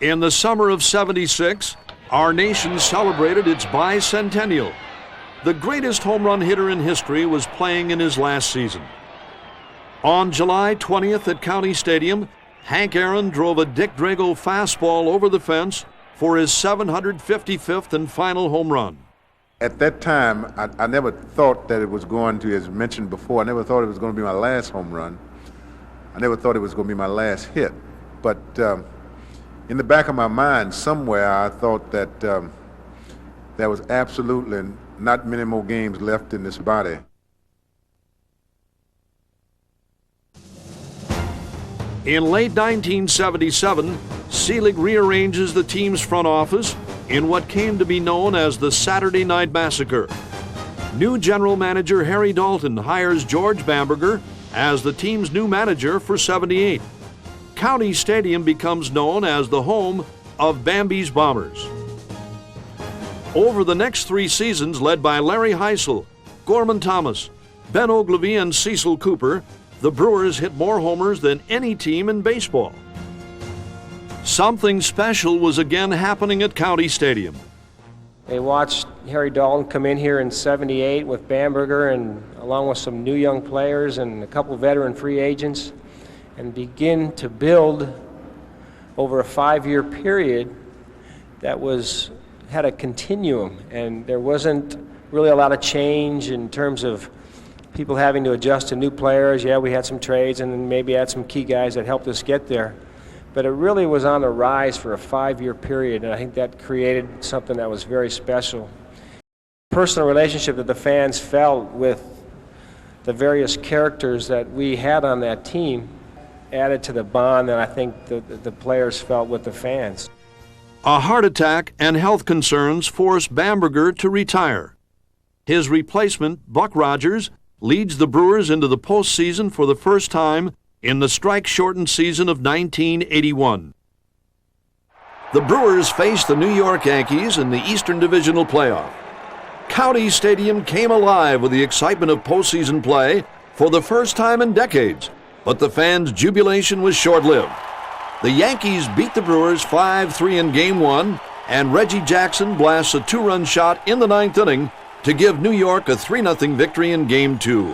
Speaker 1: In the summer of '76, our nation celebrated its bicentennial. The greatest home run hitter in history was playing in his last season. On July 20th at County Stadium, Hank Aaron drove a Dick Drago fastball over the fence for his 755th and final home run.
Speaker 11: At that time, I never thought that it was going to, as mentioned before, I never thought it was going to be my last home run. I never thought it was going to be my last hit. But in the back of my mind, somewhere, I thought that there was absolutely not many more games left in this body.
Speaker 1: In late 1977, Selig rearranges the team's front office in what came to be known as the Saturday Night Massacre. New general manager Harry Dalton hires George Bamberger as the team's new manager for '78. County Stadium becomes known as the home of Bambi's Bombers. Over the next 3 seasons, led by Larry Heisel, Gorman Thomas, Ben Ogilvie, and Cecil Cooper, the Brewers hit more homers than any team in baseball. Something special was again happening at County Stadium.
Speaker 21: They watched Harry Dalton come in here in '78 with Bamberger and along with some new young players and a couple veteran free agents and begin to build over a 5-year period that had a continuum, and there wasn't really a lot of change in terms of people having to adjust to new players. Yeah, we had some trades and then maybe had some key guys that helped us get there. But it really was on the rise for a 5-year period, and I think that created something that was very special. Personal relationship that the fans felt with the various characters that we had on that team added to the bond that I think the players felt with the fans.
Speaker 1: A heart attack and health concerns forced Bamberger to retire. His replacement, Buck Rogers, leads the Brewers into the postseason for the first time in the strike-shortened season of 1981. The Brewers faced the New York Yankees in the Eastern Divisional Playoff. County Stadium came alive with the excitement of postseason play for the first time in decades, but the fans' jubilation was short-lived. The Yankees beat the Brewers 5-3 in Game 1, and Reggie Jackson blasts a 2-run shot in the 9th inning to give New York a 3-0 victory in Game 2.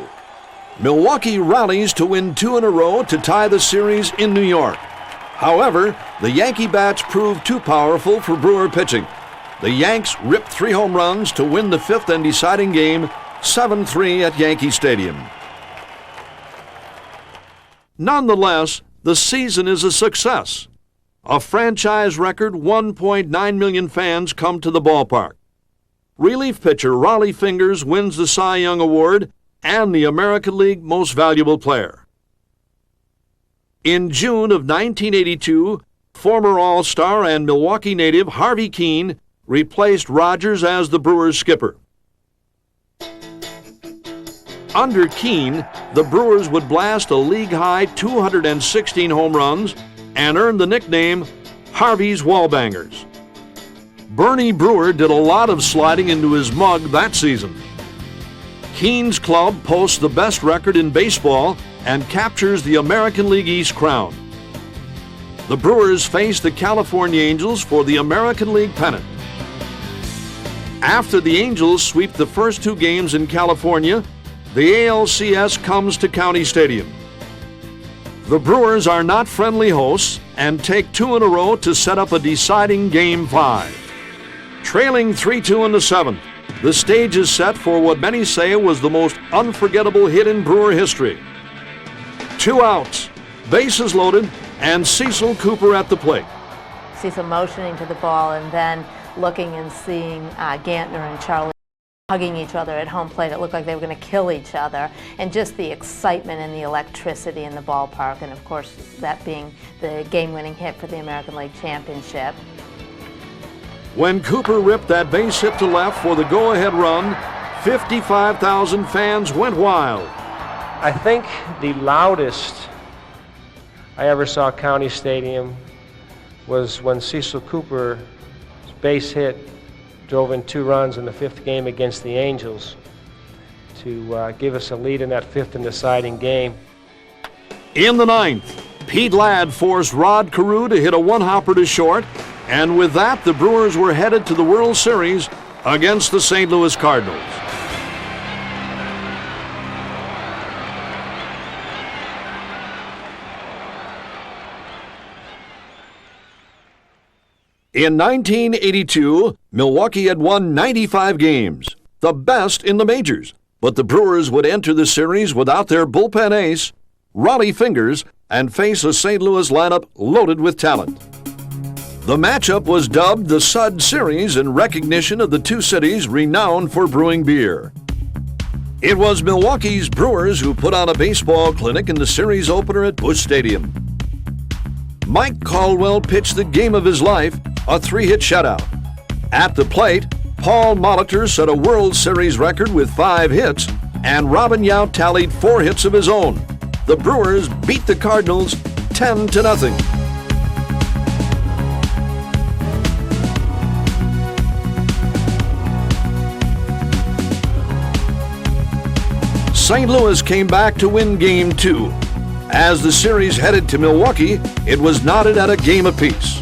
Speaker 1: Milwaukee rallies to win 2 in a row to tie the series in New York. However, the Yankee bats proved too powerful for Brewer pitching. The Yanks ripped 3 home runs to win the 5th and deciding game 7-3 at Yankee Stadium. Nonetheless, the season is a success. A franchise record 1.9 million fans come to the ballpark. Relief pitcher Raleigh Fingers wins the Cy Young Award and the American League Most Valuable Player. In June of 1982, former All-Star and Milwaukee native Harvey Keene replaced Rogers as the Brewers' skipper. Under Keene, the Brewers would blast a league-high 216 home runs and earn the nickname Harvey's Wallbangers. Bernie Brewer did a lot of sliding into his mug that season. Keene's club posts the best record in baseball and captures the American League East crown. The Brewers face the California Angels for the American League pennant. After the Angels sweep the first 2 games in California, the ALCS comes to County Stadium. The Brewers are not friendly hosts and take 2 in a row to set up a deciding Game 5. Trailing 3-2 in the 7th, the stage is set for what many say was the most unforgettable hit in Brewer history. 2 outs, bases loaded, and Cecil Cooper at the plate.
Speaker 22: Cecil motioning to the ball and then looking and seeing Gantner and Charlie
Speaker 3: hugging each other at home plate. It looked like they were going to kill each other, and just the excitement and the electricity in the ballpark, and of course that being the game-winning hit for the American League Championship.
Speaker 1: When Cooper ripped that base hit to left for the go-ahead run, 55,000 fans went wild.
Speaker 21: I think the loudest I ever saw County Stadium was when Cecil Cooper's base hit drove in 2 runs in the 5th game against the Angels to give us a lead in that 5th and deciding game.
Speaker 1: In the 9th, Pete Ladd forced Rod Carew to hit a one-hopper to short, and with that, the Brewers were headed to the World Series against the St. Louis Cardinals. In 1982, Milwaukee had won 95 games, the best in the majors, but the Brewers would enter the series without their bullpen ace, Rollie Fingers, and face a St. Louis lineup loaded with talent. The matchup was dubbed the Sud Series in recognition of the two cities renowned for brewing beer. It was Milwaukee's Brewers who put on a baseball clinic in the series opener at Busch Stadium. Mike Caldwell pitched the game of his life, a 3-hit shutout. At the plate, Paul Molitor set a World Series record with 5 hits, and Robin Yount tallied 4 hits of his own. The Brewers beat the Cardinals 10-0. St. Louis came back to win Game 2. As the series headed to Milwaukee, it was knotted at a game apiece.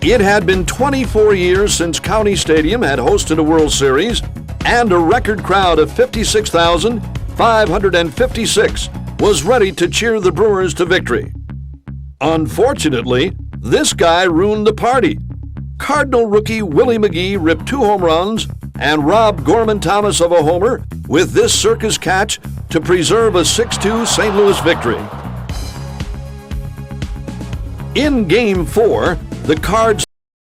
Speaker 1: It had been 24 years since County Stadium had hosted a World Series, and a record crowd of 56,556 was ready to cheer the Brewers to victory. Unfortunately, this guy ruined the party. Cardinal rookie Willie McGee ripped 2 home runs and robbed Gorman Thomas of a homer with this circus catch to preserve a 6-2 St. Louis victory. In Game 4, the Cards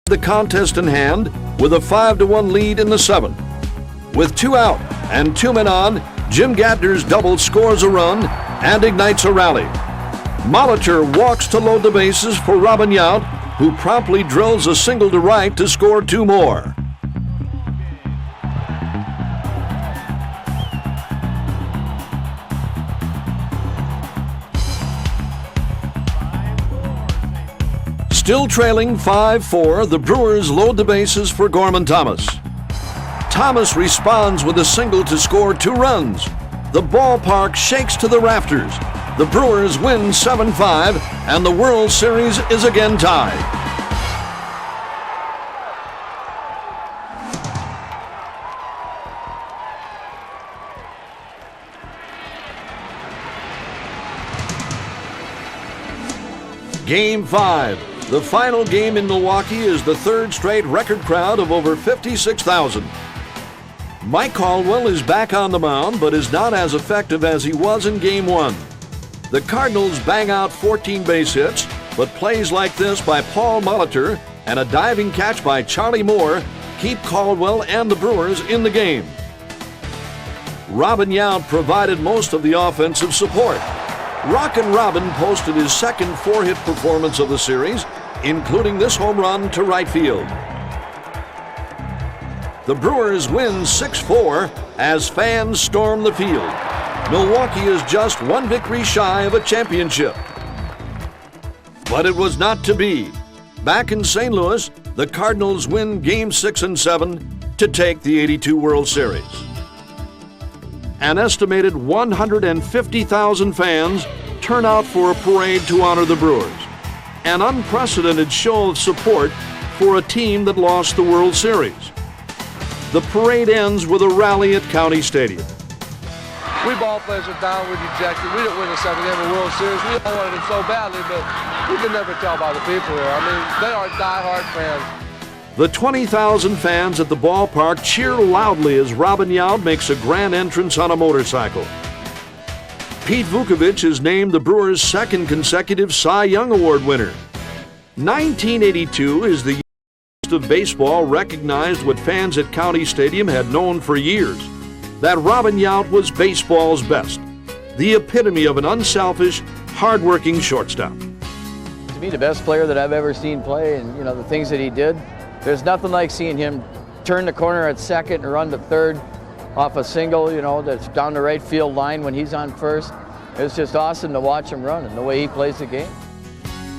Speaker 1: had the contest in hand with a 5-1 lead in the 7th. With 2 out and 2 men on, Jim Gattner's double scores a run and ignites a rally. Molitor walks to load the bases for Robin Yount, who promptly drills a single to right to score 2 more. Still trailing 5-4, the Brewers load the bases for Gorman Thomas. Thomas responds with a single to score 2 runs. The ballpark shakes to the rafters. The Brewers win 7-5, and the World Series is again tied. Game 5. The final game in Milwaukee is the 3rd straight record crowd of over 56,000. Mike Caldwell is back on the mound, but is not as effective as he was in Game 1. The Cardinals bang out 14 base hits, but plays like this by Paul Molitor and a diving catch by Charlie Moore keep Caldwell and the Brewers in the game. Robin Yount provided most of the offensive support. Rockin' Robin posted his second 4-hit performance of the series, including this home run to right field. The Brewers win 6-4 as fans storm the field. Milwaukee is just 1 victory shy of a championship. But it was not to be. Back in St. Louis, the Cardinals win Game 6 and 7 to take the '82 World Series. An estimated 150,000 fans turn out for a parade to honor the Brewers. An unprecedented show of support for a team that lost the World Series. The parade ends with a rally at County Stadium.
Speaker 22: We ball players are down with dejected. We didn't win the 7th game of the World Series. We all wanted it so badly, but we can never tell by the people here. I mean, they are diehard fans.
Speaker 1: The 20,000 fans at the ballpark cheer loudly as Robin Yount makes a grand entrance on a motorcycle. Pete Vukovich is named the Brewers' 2nd consecutive Cy Young Award winner. 1982 is the year of baseball recognized what fans at County Stadium had known for years, that Robin Yount was baseball's best, the epitome of an unselfish, hard-working shortstop.
Speaker 6: To me, the best player that I've ever seen play, and you know the things that he did, there's nothing like seeing him turn the corner at second and run to third off a single, you know, that's down the right field line when he's on first. It's just awesome to watch him run and the way he plays the game.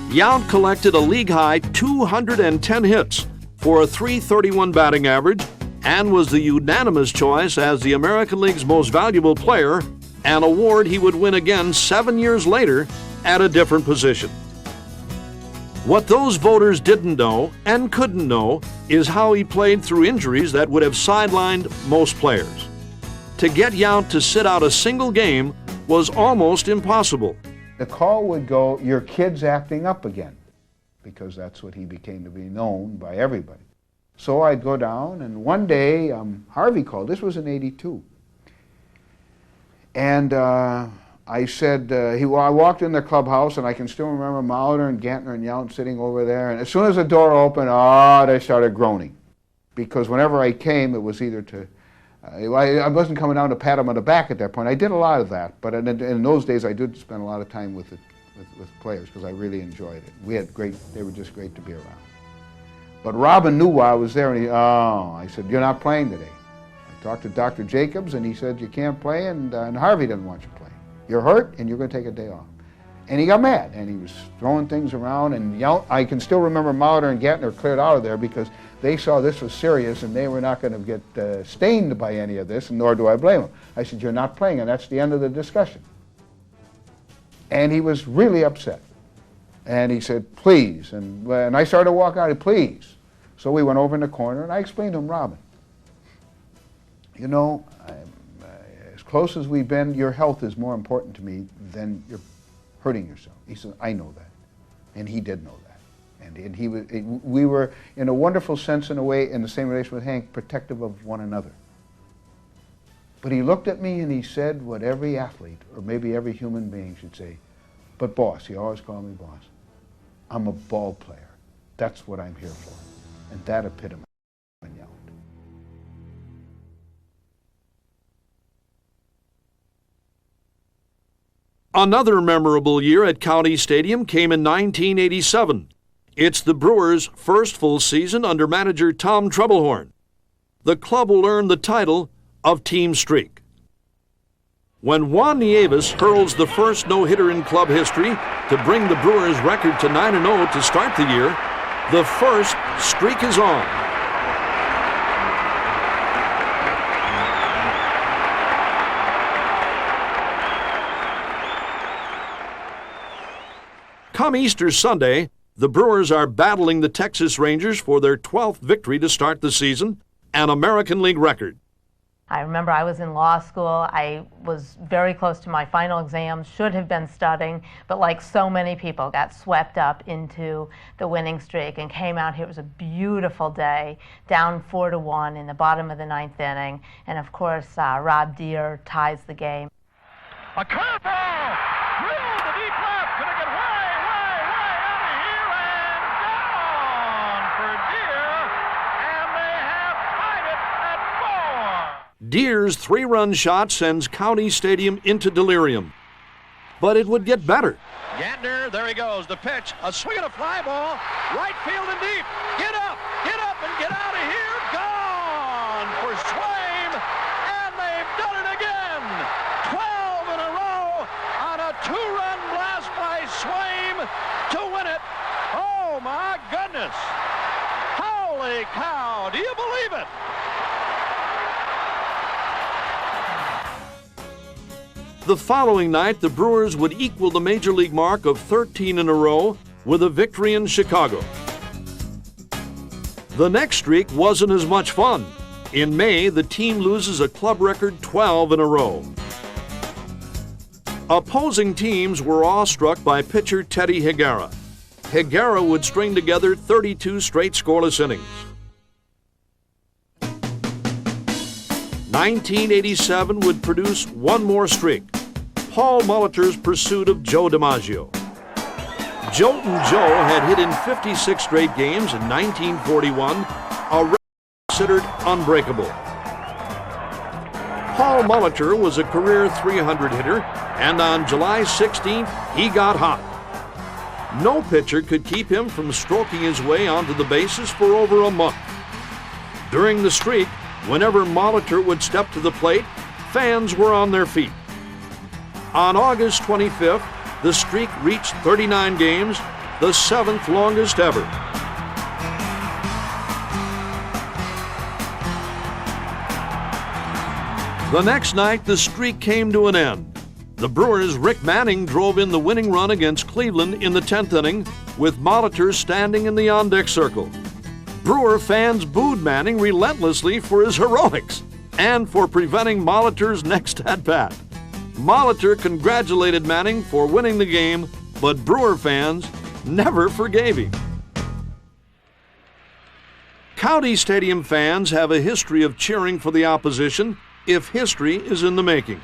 Speaker 1: Yount collected a league-high 210 hits for a .331 batting average and was the unanimous choice as the American League's most valuable player, an award he would win again 7 years later at a different position. What those voters didn't know and couldn't know is how he played through injuries that would have sidelined most players. To get Yount to sit out a single game was almost impossible.
Speaker 5: The call would go, "Your kid's acting up again," because that's what he became to be known by everybody. So I'd go down, and one day Harvey called. This was in '82. And I said, I walked in the clubhouse, and I can still remember Mauder and Gantner and Yount sitting over there. And as soon as the door opened, they started groaning. Because whenever I came, it was either to, I wasn't coming down to pat them on the back at that point. I did a lot of that. But in those days, I did spend a lot of time with players because I really enjoyed it. They were just great to be around. But Robin knew why I was there, and I said, "You're not playing today." I talked to Dr. Jacobs, and he said, "You can't play, and Harvey doesn't want you to play. You're hurt, and you're going to take a day off." And he got mad, and he was throwing things around, and I can still remember Mauder and Gantner cleared out of there because they saw this was serious, and they were not going to get stained by any of this, and nor do I blame them. I said, "You're not playing," and that's the end of the discussion. And he was really upset. And he said, "Please," and I started walking out, "Please." So we went over in the corner, and I explained to him, "Robin, you know, as close as we've been, your health is more important to me than you're hurting yourself." He said, "I know that." And he did know that. And we were, in a wonderful sense, in a way, in the same relation with Hank, protective of one another. But he looked at me and he said what every athlete, or maybe every human being should say, "But boss," he always called me boss, "I'm a ball player. That's what I'm here for." And that epitomized Yount.
Speaker 1: Another memorable year at County Stadium came in 1987. It's the Brewers' first full season under manager Tom Troublehorn. The club will earn the title of Team Streak. When Juan Nieves hurls the first no-hitter in club history to bring the Brewers' record to 9-0 to start the year, the first streak is on. Come Easter Sunday, the Brewers are battling the Texas Rangers for their 12th victory to start the season, an American League record.
Speaker 3: I remember I was in law school. I was very close to my final exams, should have been studying, but like so many people, got swept up into the winning streak and came out here. It was a beautiful day, down 4-1 in the bottom of the 9th inning. And of course, Rob Deere ties the game.
Speaker 4: A curveball! Drilled to deep left. Gonna get way out of here and down for Deere. And they have tied it at 4.
Speaker 1: Deere's 3-run shot sends County Stadium into delirium. But it would get better.
Speaker 7: Gantner, there he goes. The pitch, a swing and a fly ball, right field and deep. Get up and get out of here. Gone for Swaim, and they've done it again. 12 in a row on a 2-run blast by Swaim to win it. Oh my goodness. Holy cow, do you believe it?
Speaker 1: The following night, the Brewers would equal the Major League mark of 13 in a row with a victory in Chicago. The next streak wasn't as much fun. In May, the team loses a club record 12 in a row. Opposing teams were awestruck by pitcher Teddy Higuera. Higuera would string together 32 straight scoreless innings. 1987 would produce one more streak, Paul Molitor's pursuit of Joe DiMaggio. Joltin' Joe had hit in 56 straight games in 1941, a record considered unbreakable. Paul Molitor was a career 300 hitter, and on July 16th, he got hot. No pitcher could keep him from stroking his way onto the bases for over a month. During the streak, whenever Molitor would step to the plate, fans were on their feet. On August 25th, the streak reached 39 games, the 7th longest ever. The next night, the streak came to an end. The Brewers' Rick Manning drove in the winning run against Cleveland in the 10th inning, with Molitor standing in the on-deck circle. Brewer fans booed Manning relentlessly for his heroics and for preventing Molitor's next at-bat. Molitor congratulated Manning for winning the game, but Brewer fans never forgave him. County Stadium fans have a history of cheering for the opposition if history is in the making.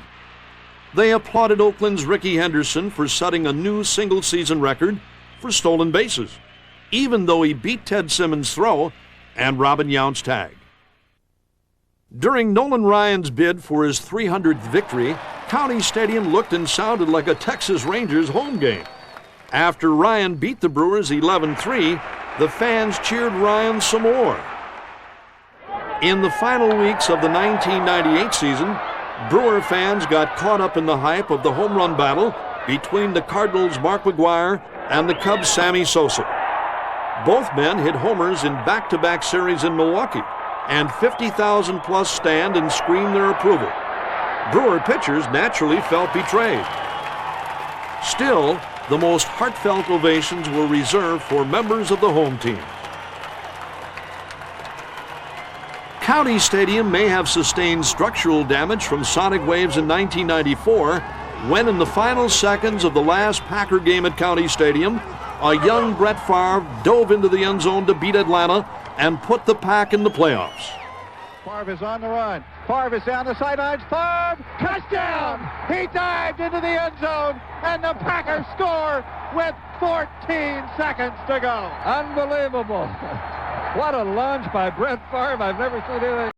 Speaker 1: They applauded Oakland's Rickey Henderson for setting a new single-season record for stolen bases, even though he beat Ted Simmons' throw and Robin Yount's tag. During Nolan Ryan's bid for his 300th victory, County Stadium looked and sounded like a Texas Rangers home game. After Ryan beat the Brewers 11-3, the fans cheered Ryan some more. In the final weeks of the 1998 season, Brewer fans got caught up in the hype of the home run battle between the Cardinals' Mark McGwire and the Cubs' Sammy Sosa. Both men hit homers in back-to-back series in Milwaukee, and 50,000 plus stand and scream their approval. Brewer pitchers naturally felt betrayed. Still, the most heartfelt ovations were reserved for members of the home team. County Stadium may have sustained structural damage from sonic waves in 1994, when in the final seconds of the last Packer game at County Stadium, a young Brett Favre dove into the end zone to beat Atlanta and put the Pack in the playoffs.
Speaker 4: Favre is on the run. Favre is down the sidelines. Favre, touchdown! He dived into the end zone, and the Packers score with 14 seconds to go.
Speaker 9: Unbelievable. What a lunge by Brett Favre. I've never seen anything.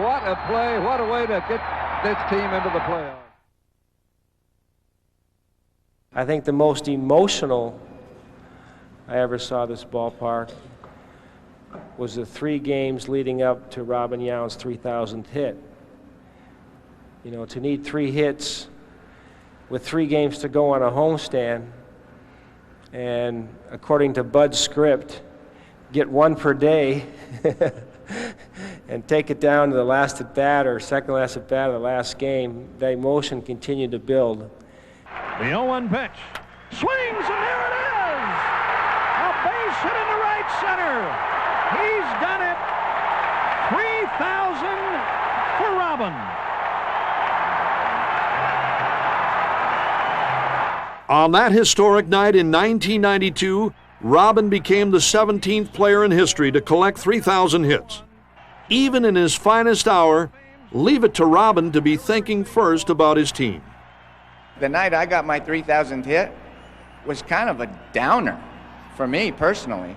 Speaker 9: What a play. What a way to get this team into the playoffs.
Speaker 21: I think the most emotional I ever saw this ballpark was the 3 games leading up to Robin Yount's 3,000th hit. You know, to need 3 hits with 3 games to go on a homestand, and according to Bud's script, get 1 per day and take it down to the last at bat or second last at bat of the last game, the emotion continued to build.
Speaker 7: The 0-1 pitch. Swings, and there it is! A base hit into right center. He's done it. 3,000 for Robin.
Speaker 1: On that historic night in 1992, Robin became the 17th player in history to collect 3,000 hits. Even in his finest hour, leave it to Robin to be thinking first about his team.
Speaker 19: The night I got my 3,000th hit was kind of a downer for me personally.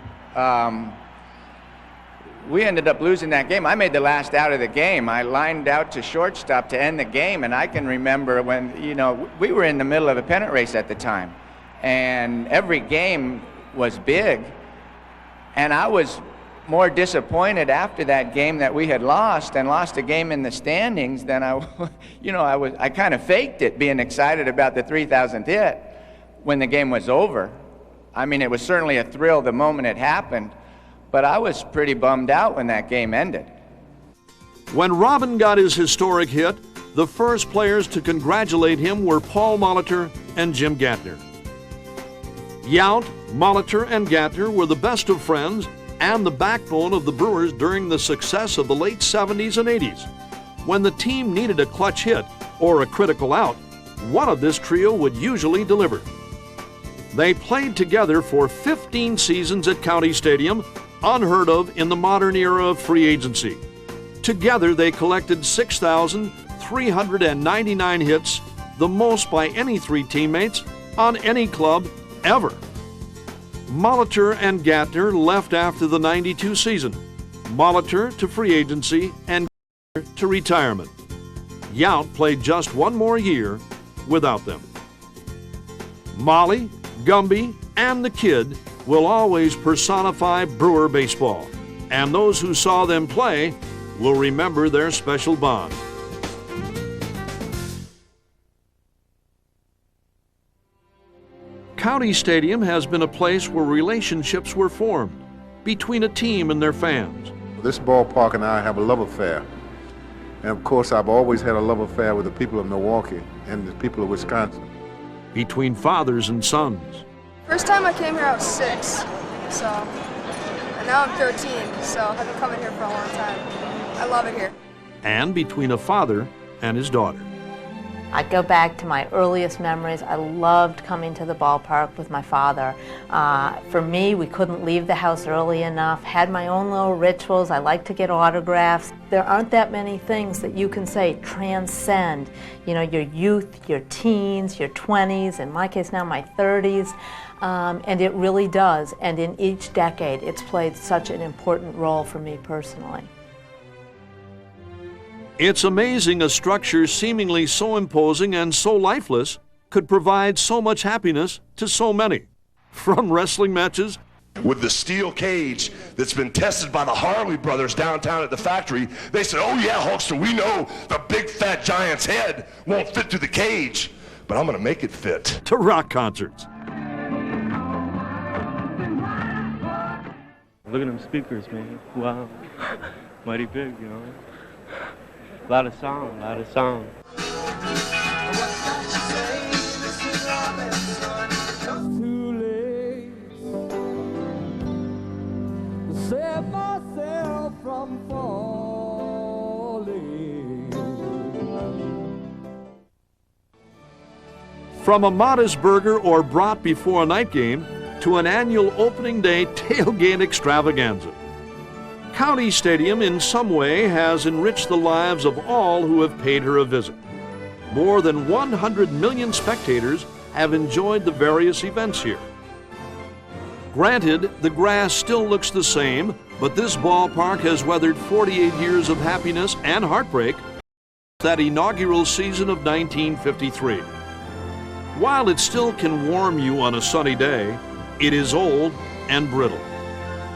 Speaker 19: We ended up losing that game. I made the last out of the game. I lined out to shortstop to end the game, and I can remember when, you know, we were in the middle of a pennant race at the time, and every game was big, and I was more disappointed after that game that we had lost and lost a game in the standings than I kind of faked it, being excited about the 3,000th hit when the game was over. I mean, it was certainly a thrill the moment it happened, but I was pretty bummed out when that game ended.
Speaker 1: When Robin got his historic hit, the first players to congratulate him were Paul Molitor and Jim Gantner. Yount, Molitor, and Gantner were the best of friends and the backbone of the Brewers during the success of the late 70s and 80s. When the team needed a clutch hit or a critical out, one of this trio would usually deliver. They played together for 15 seasons at County Stadium, unheard of in the modern era of free agency. Together, they collected 6,399 hits, the most by any 3 teammates on any club ever. Molitor and Gattner left after the '92 season. Molitor to free agency and Gattner to retirement. Yount played just one more year without them. Molly, Gumby, and the Kid will always personify Brewer baseball, and those who saw them play will remember their special bond. County Stadium has been a place where relationships were formed between a team and their fans.
Speaker 11: This ballpark and I have a love affair. And of course, I've always had a love affair with the people of Milwaukee and the people of Wisconsin.
Speaker 1: Between fathers and sons.
Speaker 2: First time I came here, I was 6, and now I'm 13, so I've been coming here for a long time. I love it here.
Speaker 1: And between a father and his daughter.
Speaker 3: I go back to my earliest memories. I loved coming to the ballpark with my father. For me, we couldn't leave the house early enough, had my own little rituals. I like to get autographs. There aren't that many things that you can say transcend, your youth, your teens, your 20s, in my case now my 30s, and it really does. And in each decade, it's played such an important role for me personally.
Speaker 1: It's amazing a structure seemingly so imposing and so lifeless could provide so much happiness to so many. From wrestling matches,
Speaker 12: with the steel cage that's been tested by the Harley brothers downtown at the factory, they said, oh yeah, Hulkster, we know the big fat giant's head won't fit through the cage, but I'm gonna make it fit.
Speaker 1: To rock concerts.
Speaker 13: Look at them speakers, man. Wow. Mighty big, A lot of sound, a lot of sound.
Speaker 23: Save myself from falling.
Speaker 1: From a modest burger or brat before a night game to an annual opening day tailgate extravaganza. County Stadium in some way has enriched the lives of all who have paid her a visit. More than 100 million spectators have enjoyed the various events here. Granted, the grass still looks the same, but this ballpark has weathered 48 years of happiness and heartbreak that inaugural season of 1953. While it still can warm you on a sunny day, it is old and brittle.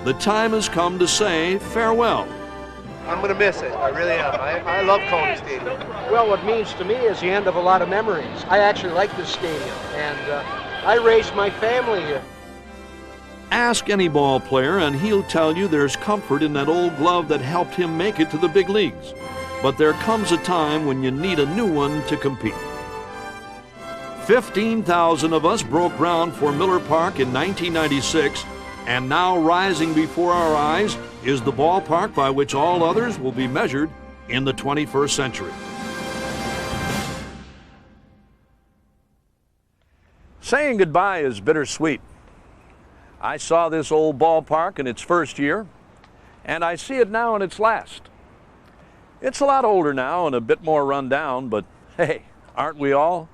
Speaker 1: The time has come to say farewell.
Speaker 24: I'm going to miss it. I really am. I love County Stadium.
Speaker 25: Well, what it means to me is the end of a lot of memories. I actually like this stadium, and I raised my family here.
Speaker 1: Ask any ball player and he'll tell you there's comfort in that old glove that helped him make it to the big leagues. But there comes a time when you need a new one to compete. 15,000 of us broke ground for Miller Park in 1996, and now rising before our eyes is the ballpark by which all others will be measured in the 21st century. Saying goodbye is bittersweet. I saw this old ballpark in its first year, and I see it now in its last. It's a lot older now and a bit more run down, but hey, aren't we all?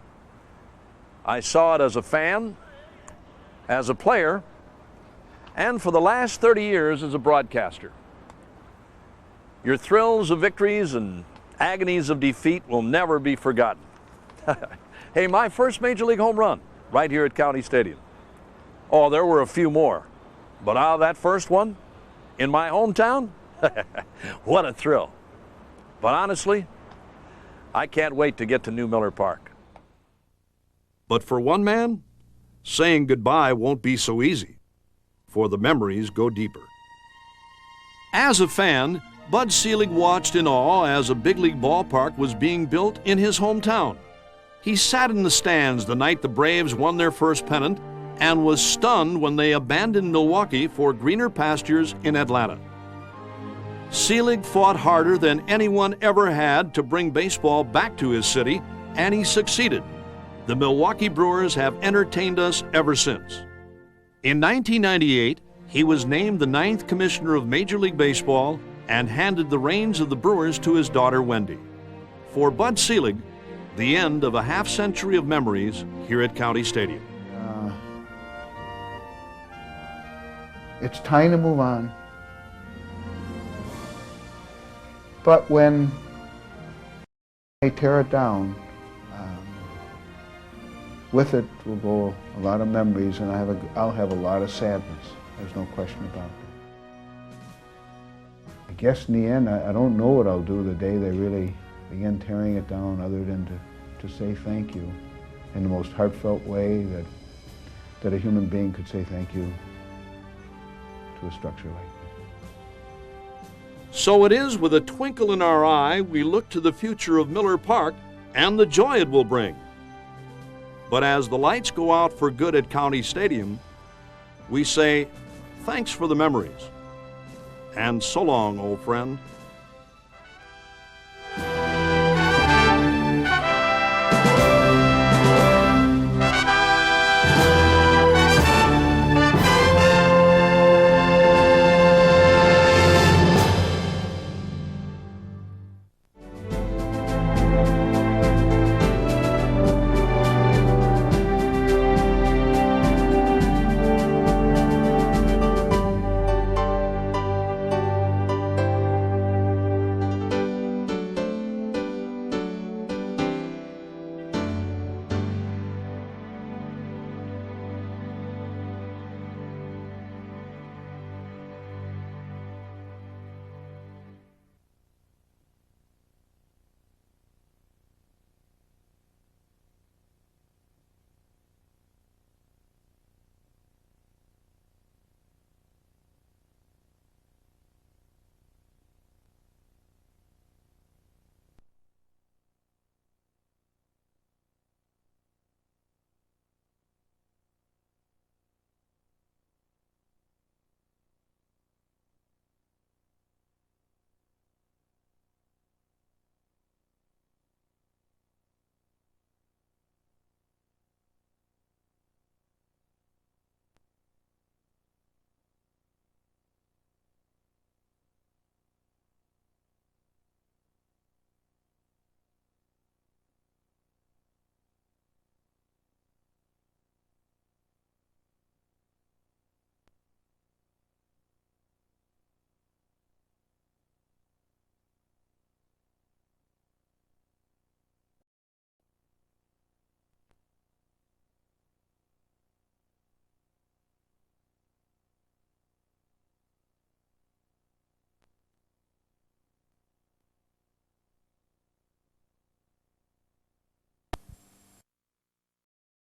Speaker 1: I saw it as a fan, as a player, and for the last 30 years as a broadcaster. Your thrills of victories and agonies of defeat will never be forgotten. Hey, my first Major League home run, right here at County Stadium. Oh, there were a few more, but out of that first one, in my hometown, what a thrill. But honestly, I can't wait to get to New Miller Park. But for one man, saying goodbye won't be so easy, for the memories go deeper. As a fan, Bud Selig watched in awe as a big league ballpark was being built in his hometown. He sat in the stands the night the Braves won their first pennant and was stunned when they abandoned Milwaukee for greener pastures in Atlanta. Selig fought harder than anyone ever had to bring baseball back to his city, and he succeeded. The Milwaukee Brewers have entertained us ever since. In 1998, he was named the 9th commissioner of Major League Baseball and handed the reins of the Brewers to his daughter, Wendy. For Bud Selig, the end of a half-century of memories here at County Stadium.
Speaker 5: It's time to move on. But when they tear it down, with it will go a lot of memories, and I'll have a lot of sadness. There's no question about it. I guess in the end, I don't know what I'll do the day they really begin tearing it down, other than to say thank you in the most heartfelt way that a human being could say thank you to a structure like this.
Speaker 1: So it is with a twinkle in our eye we look to the future of Miller Park and the joy it will bring. But as the lights go out for good at County Stadium, we say thanks for the memories. And so long, old friend.